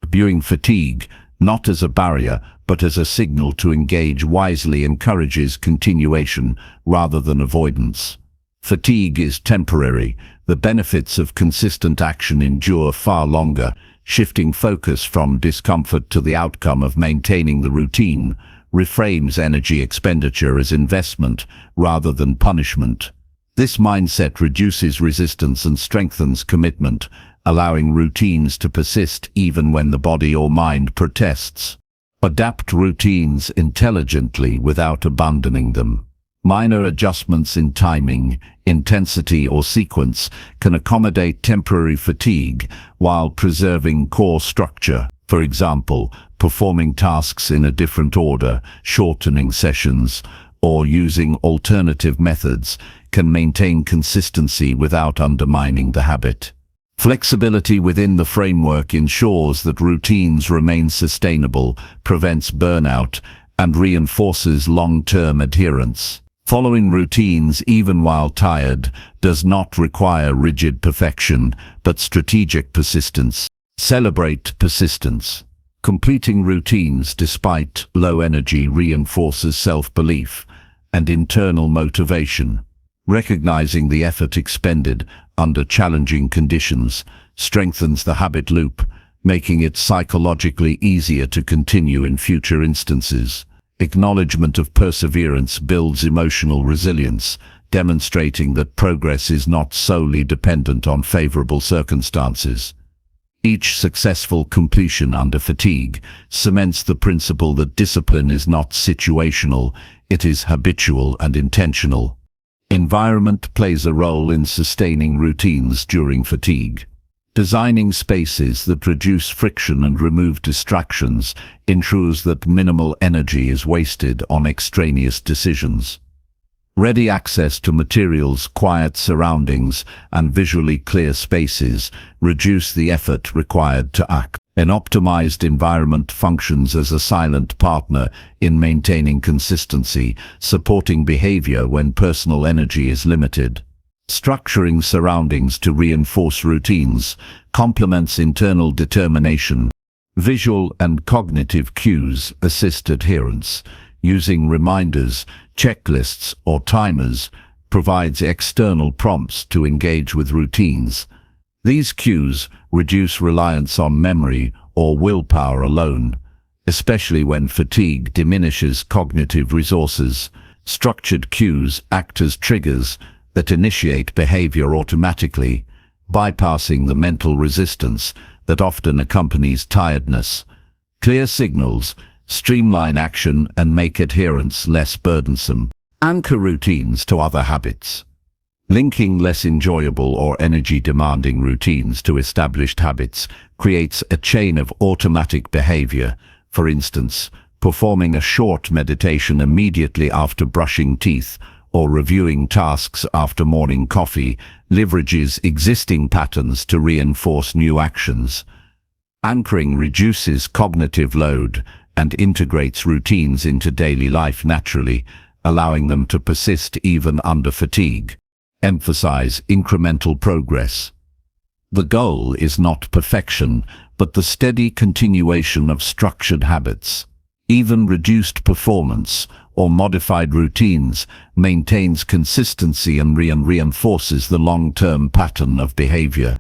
Viewing fatigue not as a barrier but as a signal to engage wisely encourages continuation rather than avoidance. Fatigue is temporary. The benefits of consistent action endure far longer. Shifting focus from discomfort to the outcome of maintaining the routine reframes energy expenditure as investment rather than punishment. This mindset reduces resistance and strengthens commitment, allowing routines to persist even when the body or mind protests. Adapt routines intelligently without abandoning them. Minor adjustments in timing, intensity, or sequence can accommodate temporary fatigue while preserving core structure. For example, performing tasks in a different order, shortening sessions, or using alternative methods can maintain consistency without undermining the habit. Flexibility within the framework ensures that routines remain sustainable, prevents burnout, and reinforces long-term adherence. Following routines even while tired does not require rigid perfection, but strategic persistence. Celebrate persistence. Completing routines despite low energy reinforces self-belief and internal motivation. Recognizing the effort expended under challenging conditions strengthens the habit loop, making it psychologically easier to continue in future instances. Acknowledgement of perseverance builds emotional resilience, demonstrating that progress is not solely dependent on favorable circumstances. Each successful completion under fatigue cements the principle that discipline is not situational, it is habitual and intentional. Environment plays a role in sustaining routines during fatigue. Designing spaces that reduce friction and remove distractions ensures that minimal energy is wasted on extraneous decisions. Ready access to materials, quiet surroundings, and visually clear spaces reduce the effort required to act. An optimized environment functions as a silent partner in maintaining consistency, supporting behavior when personal energy is limited. Structuring surroundings to reinforce routines complements internal determination. Visual and cognitive cues assist adherence. Using reminders, checklists, or timers provides external prompts to engage with routines. These cues reduce reliance on memory or willpower alone, especially when fatigue diminishes cognitive resources. Structured cues act as triggers that initiate behavior automatically, bypassing the mental resistance that often accompanies tiredness. Clear signals streamline action and make adherence less burdensome. Anchor routines to other habits. Linking less enjoyable or energy-demanding routines to established habits creates a chain of automatic behavior. For instance, performing a short meditation immediately after brushing teeth or reviewing tasks after morning coffee leverages existing patterns to reinforce new actions. Anchoring reduces cognitive load and integrates routines into daily life naturally, allowing them to persist even under fatigue. Emphasize incremental progress. The goal is not perfection, but the steady continuation of structured habits. Even reduced performance or modified routines maintains consistency and reinforces the long-term pattern of behavior.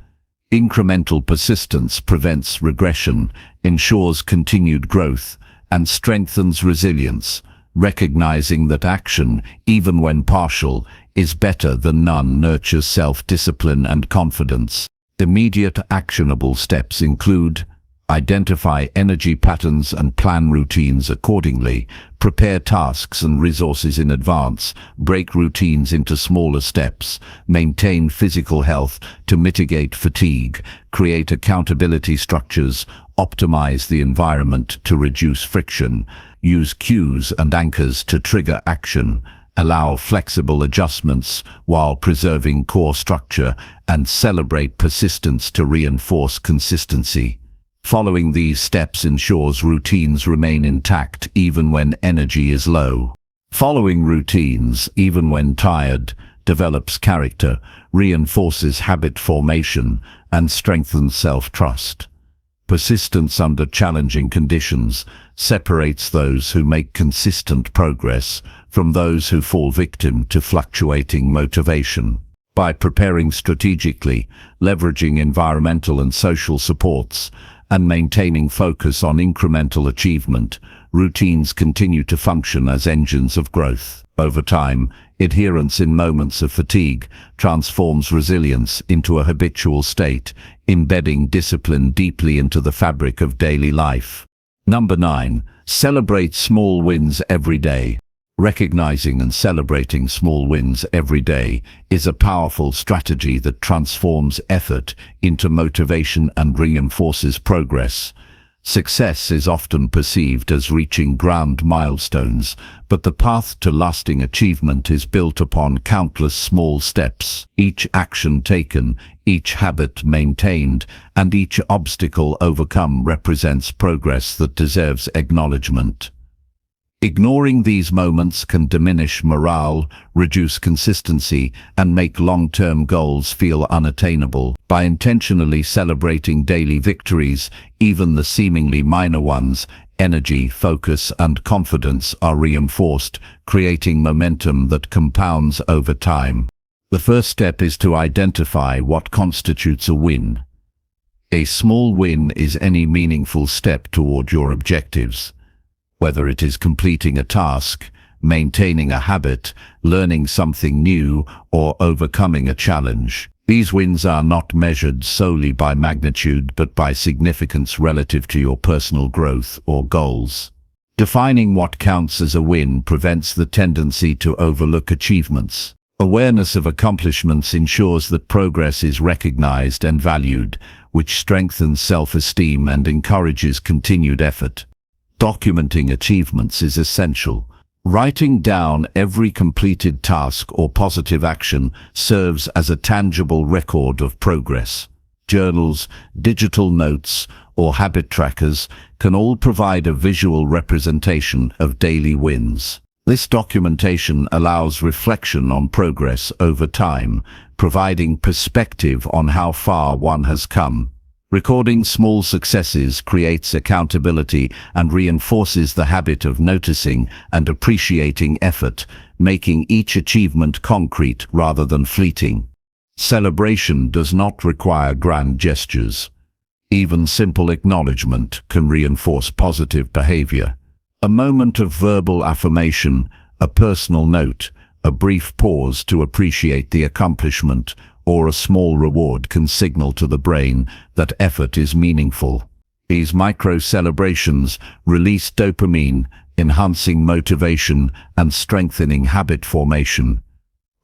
Incremental persistence prevents regression, ensures continued growth, and strengthens resilience, recognizing that action, even when partial, is better than none, nurtures self-discipline and confidence. Immediate actionable steps include: identify energy patterns and plan routines accordingly, prepare tasks and resources in advance, break routines into smaller steps, maintain physical health to mitigate fatigue, create accountability structures, optimize the environment to reduce friction, use cues and anchors to trigger action, allow flexible adjustments while preserving core structure, and celebrate persistence to reinforce consistency. Following these steps ensures routines remain intact even when energy is low. Following routines, even when tired, develops character, reinforces habit formation, and strengthens self-trust. Persistence under challenging conditions separates those who make consistent progress from those who fall victim to fluctuating motivation. By preparing strategically, leveraging environmental and social supports, and maintaining focus on incremental achievement, routines continue to function as engines of growth. Over time, adherence in moments of fatigue transforms resilience into a habitual state, embedding discipline deeply into the fabric of daily life. Number 9. Celebrate small wins every day. Recognizing and celebrating small wins every day is a powerful strategy that transforms effort into motivation and reinforces progress. Success is often perceived as reaching grand milestones, but the path to lasting achievement is built upon countless small steps. Each action taken, each habit maintained, and each obstacle overcome represents progress that deserves acknowledgement. Ignoring these moments can diminish morale, reduce consistency, and make long-term goals feel unattainable. By intentionally celebrating daily victories, even the seemingly minor ones, energy, focus, and confidence are reinforced, creating momentum that compounds over time. The first step is to identify what constitutes a win. A small win is any meaningful step toward your objectives. Whether it is completing a task, maintaining a habit, learning something new, or overcoming a challenge. These wins are not measured solely by magnitude but by significance relative to your personal growth or goals. Defining what counts as a win prevents the tendency to overlook achievements. Awareness of accomplishments ensures that progress is recognized and valued, which strengthens self-esteem and encourages continued effort. Documenting achievements is essential. Writing down every completed task or positive action serves as a tangible record of progress. Journals, digital notes, or habit trackers can all provide a visual representation of daily wins. This documentation allows reflection on progress over time, providing perspective on how far one has come. Recording small successes creates accountability and reinforces the habit of noticing and appreciating effort, making each achievement concrete rather than fleeting. Celebration does not require grand gestures. Even simple acknowledgement can reinforce positive behavior. A moment of verbal affirmation, a personal note, a brief pause to appreciate the accomplishment, or a small reward can signal to the brain that effort is meaningful. These micro-celebrations release dopamine, enhancing motivation and strengthening habit formation.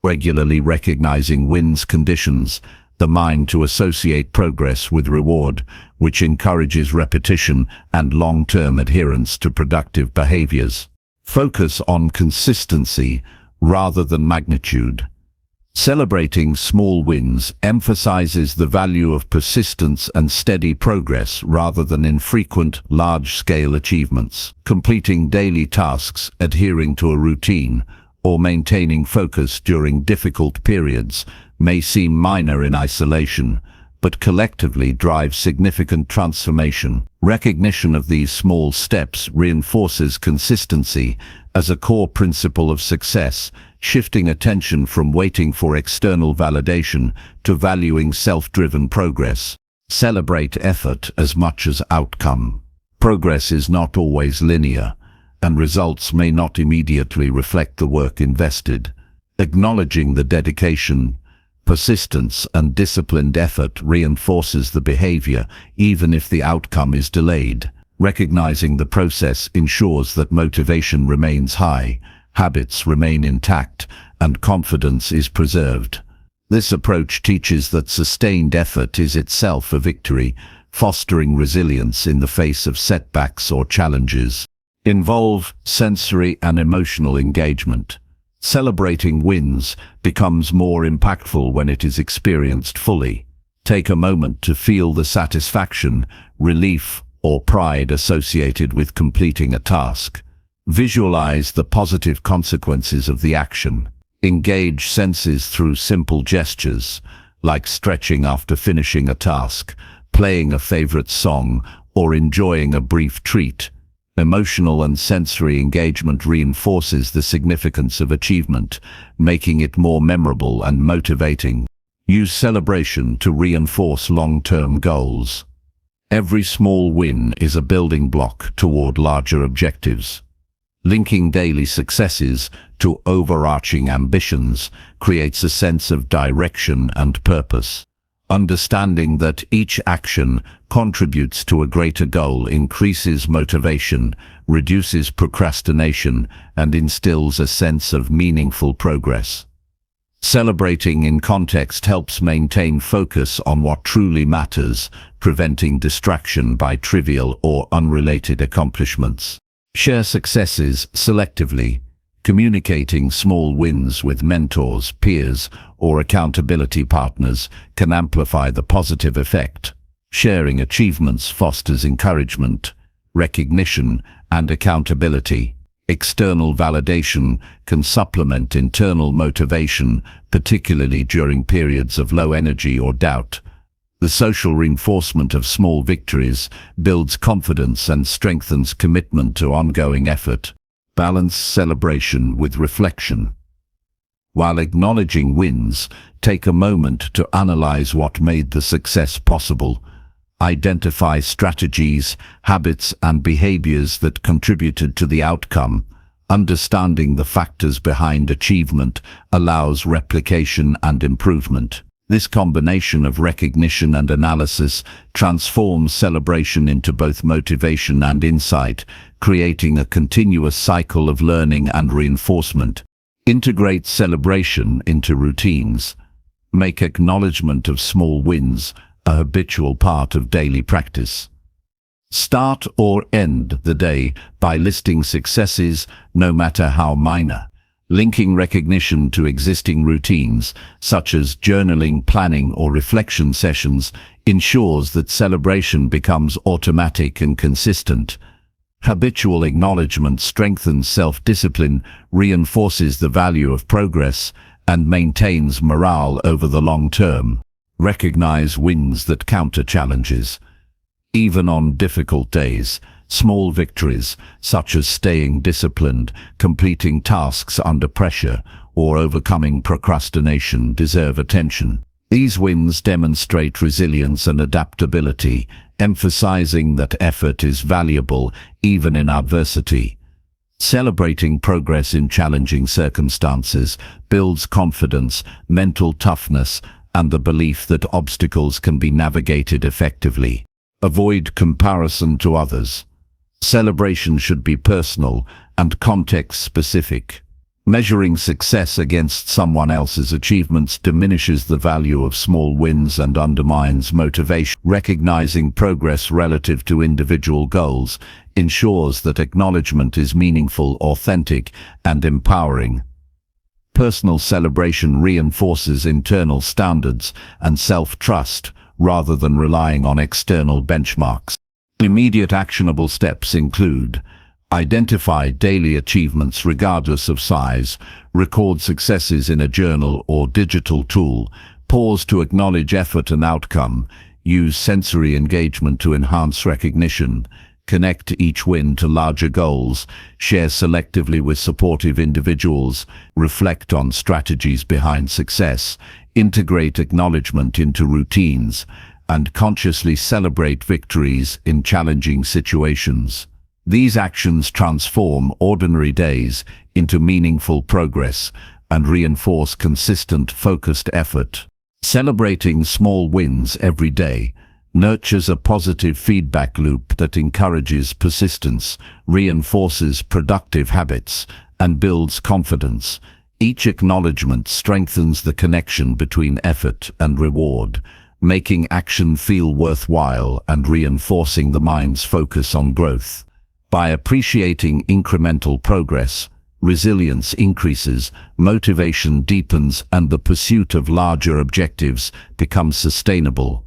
Regularly recognizing wins conditions the mind to associate progress with reward, which encourages repetition and long-term adherence to productive behaviors. Focus on consistency rather than magnitude. Celebrating small wins emphasizes the value of persistence and steady progress rather than infrequent, large-scale achievements. Completing daily tasks, adhering to a routine, or maintaining focus during difficult periods may seem minor in isolation, but collectively drive significant transformation. Recognition of these small steps reinforces consistency as a core principle of success, shifting attention from waiting for external validation to valuing self-driven progress. Celebrate effort as much as outcome. Progress is not always linear, and results may not immediately reflect the work invested. Acknowledging the dedication, persistence, and disciplined effort reinforces the behavior, even if the outcome is delayed. Recognizing the process ensures that motivation remains high, habits remain intact, and confidence is preserved. This approach teaches that sustained effort is itself a victory, fostering resilience in the face of setbacks or challenges. Involve sensory and emotional engagement. Celebrating wins becomes more impactful when it is experienced fully. Take a moment to feel the satisfaction, relief, or pride associated with completing a task. Visualize the positive consequences of the action. Engage senses through simple gestures, like stretching after finishing a task, playing a favorite song, or enjoying a brief treat. Emotional and sensory engagement reinforces the significance of achievement, making it more memorable and motivating. Use celebration to reinforce long-term goals. Every small win is a building block toward larger objectives. Linking daily successes to overarching ambitions creates a sense of direction and purpose. Understanding that each action contributes to a greater goal increases motivation, reduces procrastination, and instills a sense of meaningful progress. Celebrating in context helps maintain focus on what truly matters, preventing distraction by trivial or unrelated accomplishments. Share successes selectively. Communicating small wins with mentors, peers, or accountability partners can amplify the positive effect. Sharing achievements fosters encouragement, recognition, and accountability. External validation can supplement internal motivation, particularly during periods of low energy or doubt. The social reinforcement of small victories builds confidence and strengthens commitment to ongoing effort. Balance celebration with reflection. While acknowledging wins, take a moment to analyze what made the success possible. Identify strategies, habits, and behaviors that contributed to the outcome. Understanding the factors behind achievement allows replication and improvement. This combination of recognition and analysis transforms celebration into both motivation and insight, creating a continuous cycle of learning and reinforcement. Integrate celebration into routines. Make acknowledgement of small wins a habitual part of daily practice. Start or end the day by listing successes, no matter how minor. Linking recognition to existing routines, such as journaling, planning, or reflection sessions, ensures that celebration becomes automatic and consistent. Habitual acknowledgement strengthens self-discipline, reinforces the value of progress, and maintains morale over the long term. Recognize wins that counter challenges. Even on difficult days, small victories, such as staying disciplined, completing tasks under pressure, or overcoming procrastination, deserve attention. These wins demonstrate resilience and adaptability, emphasizing that effort is valuable even in adversity. Celebrating progress in challenging circumstances builds confidence, mental toughness, and the belief that obstacles can be navigated effectively. Avoid comparison to others. Celebration should be personal and context-specific. Measuring success against someone else's achievements diminishes the value of small wins and undermines motivation. Recognizing progress relative to individual goals ensures that acknowledgement is meaningful, authentic, and empowering. Personal celebration reinforces internal standards and self-trust rather than relying on external benchmarks. Immediate actionable steps include: identify daily achievements regardless of size, record successes in a journal or digital tool, pause to acknowledge effort and outcome, use sensory engagement to enhance recognition, connect each win to larger goals, share selectively with supportive individuals, reflect on strategies behind success, integrate acknowledgement into routines, and consciously celebrate victories in challenging situations. These actions transform ordinary days into meaningful progress and reinforce consistent, focused effort. Celebrating small wins every day nurtures a positive feedback loop that encourages persistence, reinforces productive habits, and builds confidence. Each acknowledgement strengthens the connection between effort and reward, making action feel worthwhile and reinforcing the mind's focus on growth. By appreciating incremental progress, resilience increases, motivation deepens, and the pursuit of larger objectives becomes sustainable.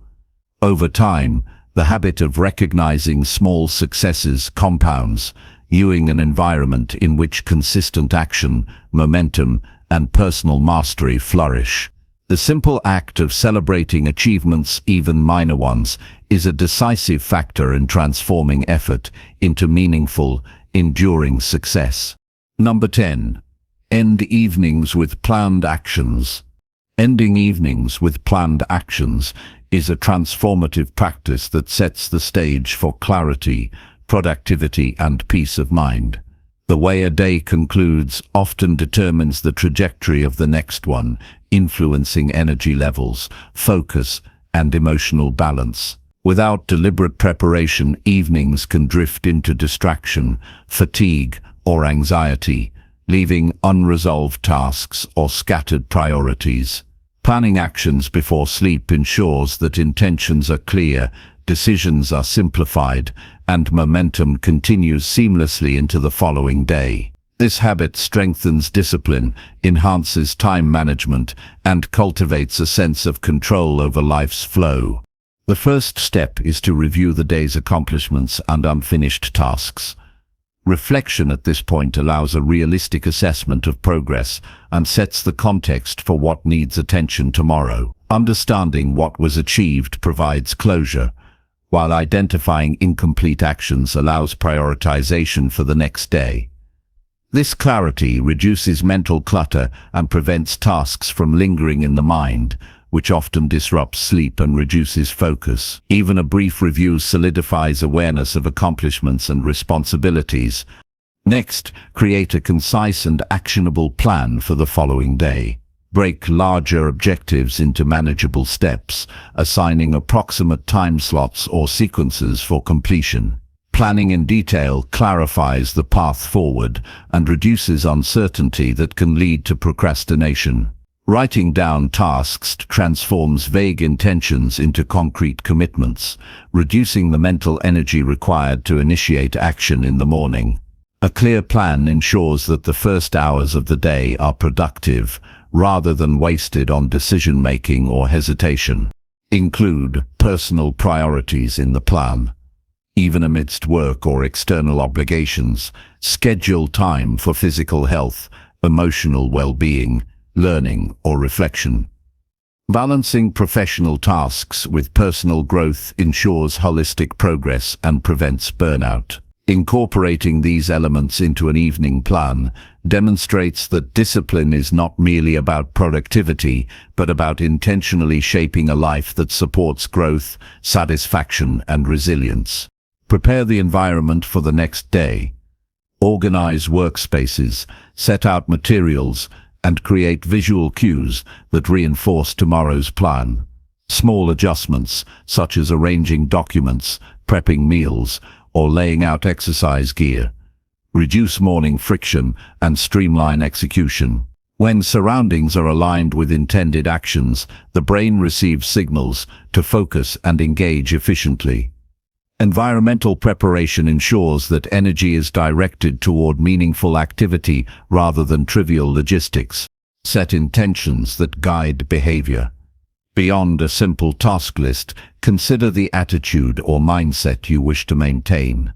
Over time, the habit of recognizing small successes compounds, viewing an environment in which consistent action, momentum, and personal mastery flourish. The simple act of celebrating achievements, even minor ones, is a decisive factor in transforming effort into meaningful, enduring success. Number 10. End evenings with planned actions. Ending evenings with planned actions is a transformative practice that sets the stage for clarity, productivity, and peace of mind. The way a day concludes often determines the trajectory of the next one, influencing energy levels, focus, and emotional balance. Without deliberate preparation, evenings can drift into distraction, fatigue, or anxiety, leaving unresolved tasks or scattered priorities. Planning actions before sleep ensures that intentions are clear, decisions are simplified, and momentum continues seamlessly into the following day. This habit strengthens discipline, enhances time management, and cultivates a sense of control over life's flow. The first step is to review the day's accomplishments and unfinished tasks. Reflection at this point allows a realistic assessment of progress and sets the context for what needs attention tomorrow. Understanding what was achieved provides closure, while identifying incomplete actions allows prioritization for the next day. This clarity reduces mental clutter and prevents tasks from lingering in the mind, which often disrupts sleep and reduces focus. Even a brief review solidifies awareness of accomplishments and responsibilities. Next, create a concise and actionable plan for the following day. Break larger objectives into manageable steps, assigning approximate time slots or sequences for completion. Planning in detail clarifies the path forward and reduces uncertainty that can lead to procrastination. Writing down tasks transforms vague intentions into concrete commitments, reducing the mental energy required to initiate action in the morning. A clear plan ensures that the first hours of the day are productive, rather than wasted on decision-making or hesitation. Include personal priorities in the plan. Even amidst work or external obligations, schedule time for physical health, emotional well-being, learning, or reflection. Balancing professional tasks with personal growth ensures holistic progress and prevents burnout. Incorporating these elements into an evening plan demonstrates that discipline is not merely about productivity, but about intentionally shaping a life that supports growth, satisfaction, and resilience. Prepare the environment for the next day. Organize workspaces, set out materials, and create visual cues that reinforce tomorrow's plan. Small adjustments, such as arranging documents, prepping meals, or laying out exercise gear, reduce morning friction, and streamline execution. When surroundings are aligned with intended actions, the brain receives signals to focus and engage efficiently. Environmental preparation ensures that energy is directed toward meaningful activity rather than trivial logistics. Set intentions that guide behavior. Beyond a simple task list, consider the attitude or mindset you wish to maintain.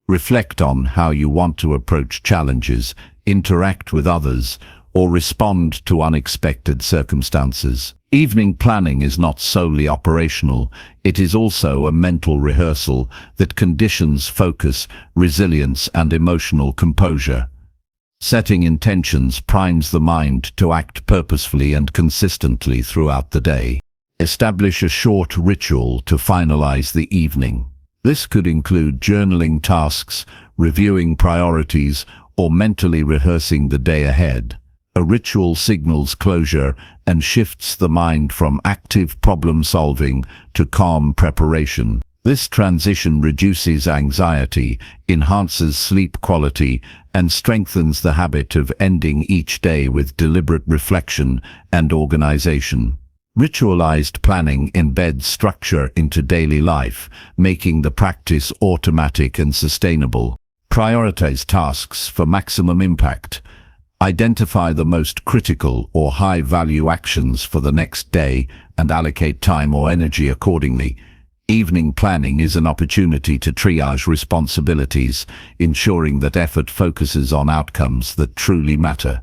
Reflect on how you want to approach challenges, interact with others, or respond to unexpected circumstances. Evening planning is not solely operational, it is also a mental rehearsal that conditions focus, resilience, and emotional composure. Setting intentions primes the mind to act purposefully and consistently throughout the day. Establish a short ritual to finalize the evening. This could include journaling tasks, reviewing priorities, or mentally rehearsing the day ahead. A ritual signals closure and shifts the mind from active problem-solving to calm preparation. This transition reduces anxiety, enhances sleep quality, and strengthens the habit of ending each day with deliberate reflection and organization. Ritualized planning embeds structure into daily life, making the practice automatic and sustainable. Prioritize tasks for maximum impact. Identify the most critical or high-value actions for the next day and allocate time or energy accordingly. Evening planning is an opportunity to triage responsibilities, ensuring that effort focuses on outcomes that truly matter.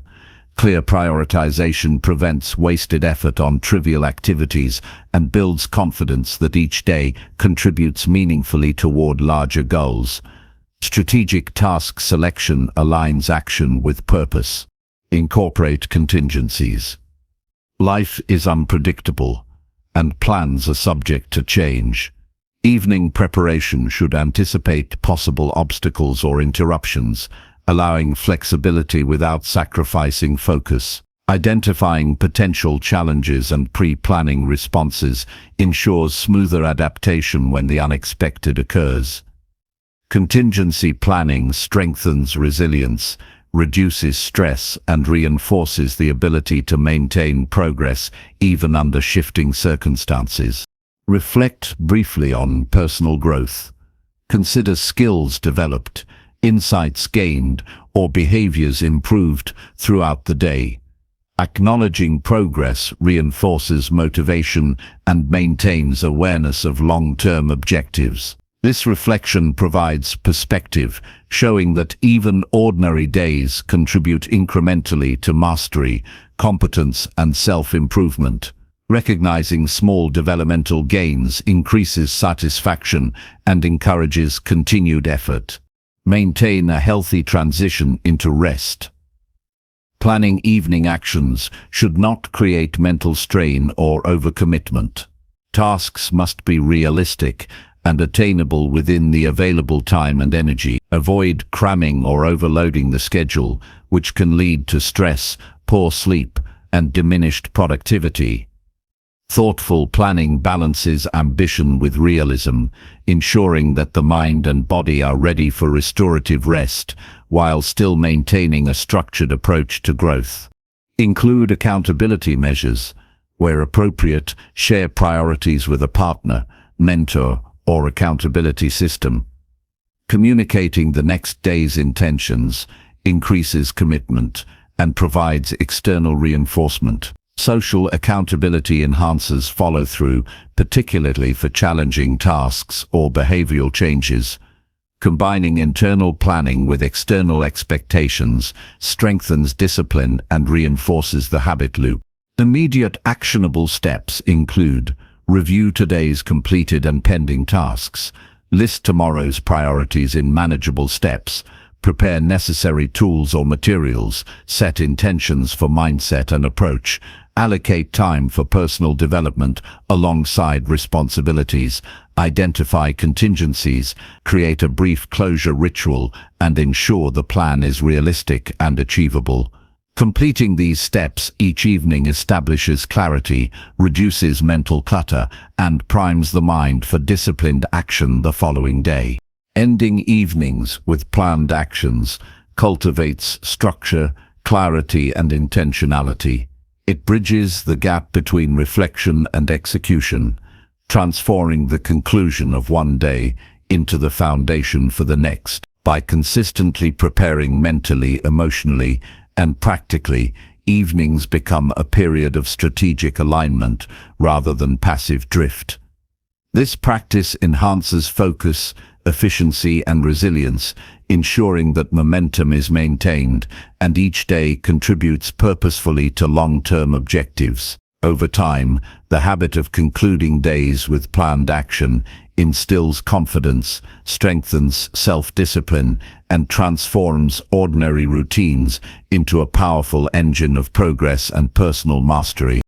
Clear prioritization prevents wasted effort on trivial activities and builds confidence that each day contributes meaningfully toward larger goals. Strategic task selection aligns action with purpose. Incorporate contingencies. Life is unpredictable, and plans are subject to change. Evening preparation should anticipate possible obstacles or interruptions, allowing flexibility without sacrificing focus. Identifying potential challenges and pre-planning responses ensures smoother adaptation when the unexpected occurs. Contingency planning strengthens resilience, reduces stress, and reinforces the ability to maintain progress even under shifting circumstances. Reflect briefly on personal growth. Consider skills developed, insights gained, or behaviors improved throughout the day. Acknowledging progress reinforces motivation and maintains awareness of long-term objectives. This reflection provides perspective, showing that even ordinary days contribute incrementally to mastery, competence, and self-improvement. Recognizing small developmental gains increases satisfaction and encourages continued effort. Maintain a healthy transition into rest. Planning evening actions should not create mental strain or overcommitment. Tasks must be realistic and attainable within the available time and energy. Avoid cramming or overloading the schedule, which can lead to stress, poor sleep, and diminished productivity. Thoughtful planning balances ambition with realism, ensuring that the mind and body are ready for restorative rest, while still maintaining a structured approach to growth. Include accountability measures. Where appropriate, share priorities with a partner, mentor, or accountability system. Communicating the next day's intentions increases commitment and provides external reinforcement. Social accountability enhances follow-through, particularly for challenging tasks or behavioral changes. Combining internal planning with external expectations strengthens discipline and reinforces the habit loop. Immediate actionable steps include: review today's completed and pending tasks, list tomorrow's priorities in manageable steps, prepare necessary tools or materials, set intentions for mindset and approach, allocate time for personal development alongside responsibilities, identify contingencies, create a brief closure ritual, and ensure the plan is realistic and achievable. Completing these steps each evening establishes clarity, reduces mental clutter, and primes the mind for disciplined action the following day. Ending evenings with planned actions cultivates structure, clarity, and intentionality. It bridges the gap between reflection and execution, transforming the conclusion of one day into the foundation for the next. By consistently preparing mentally, emotionally, and practically, evenings become a period of strategic alignment rather than passive drift. This practice enhances focus, efficiency, and resilience, ensuring that momentum is maintained and each day contributes purposefully to long-term objectives. Over time, the habit of concluding days with planned action instills confidence, strengthens self-discipline, and transforms ordinary routines into a powerful engine of progress and personal mastery.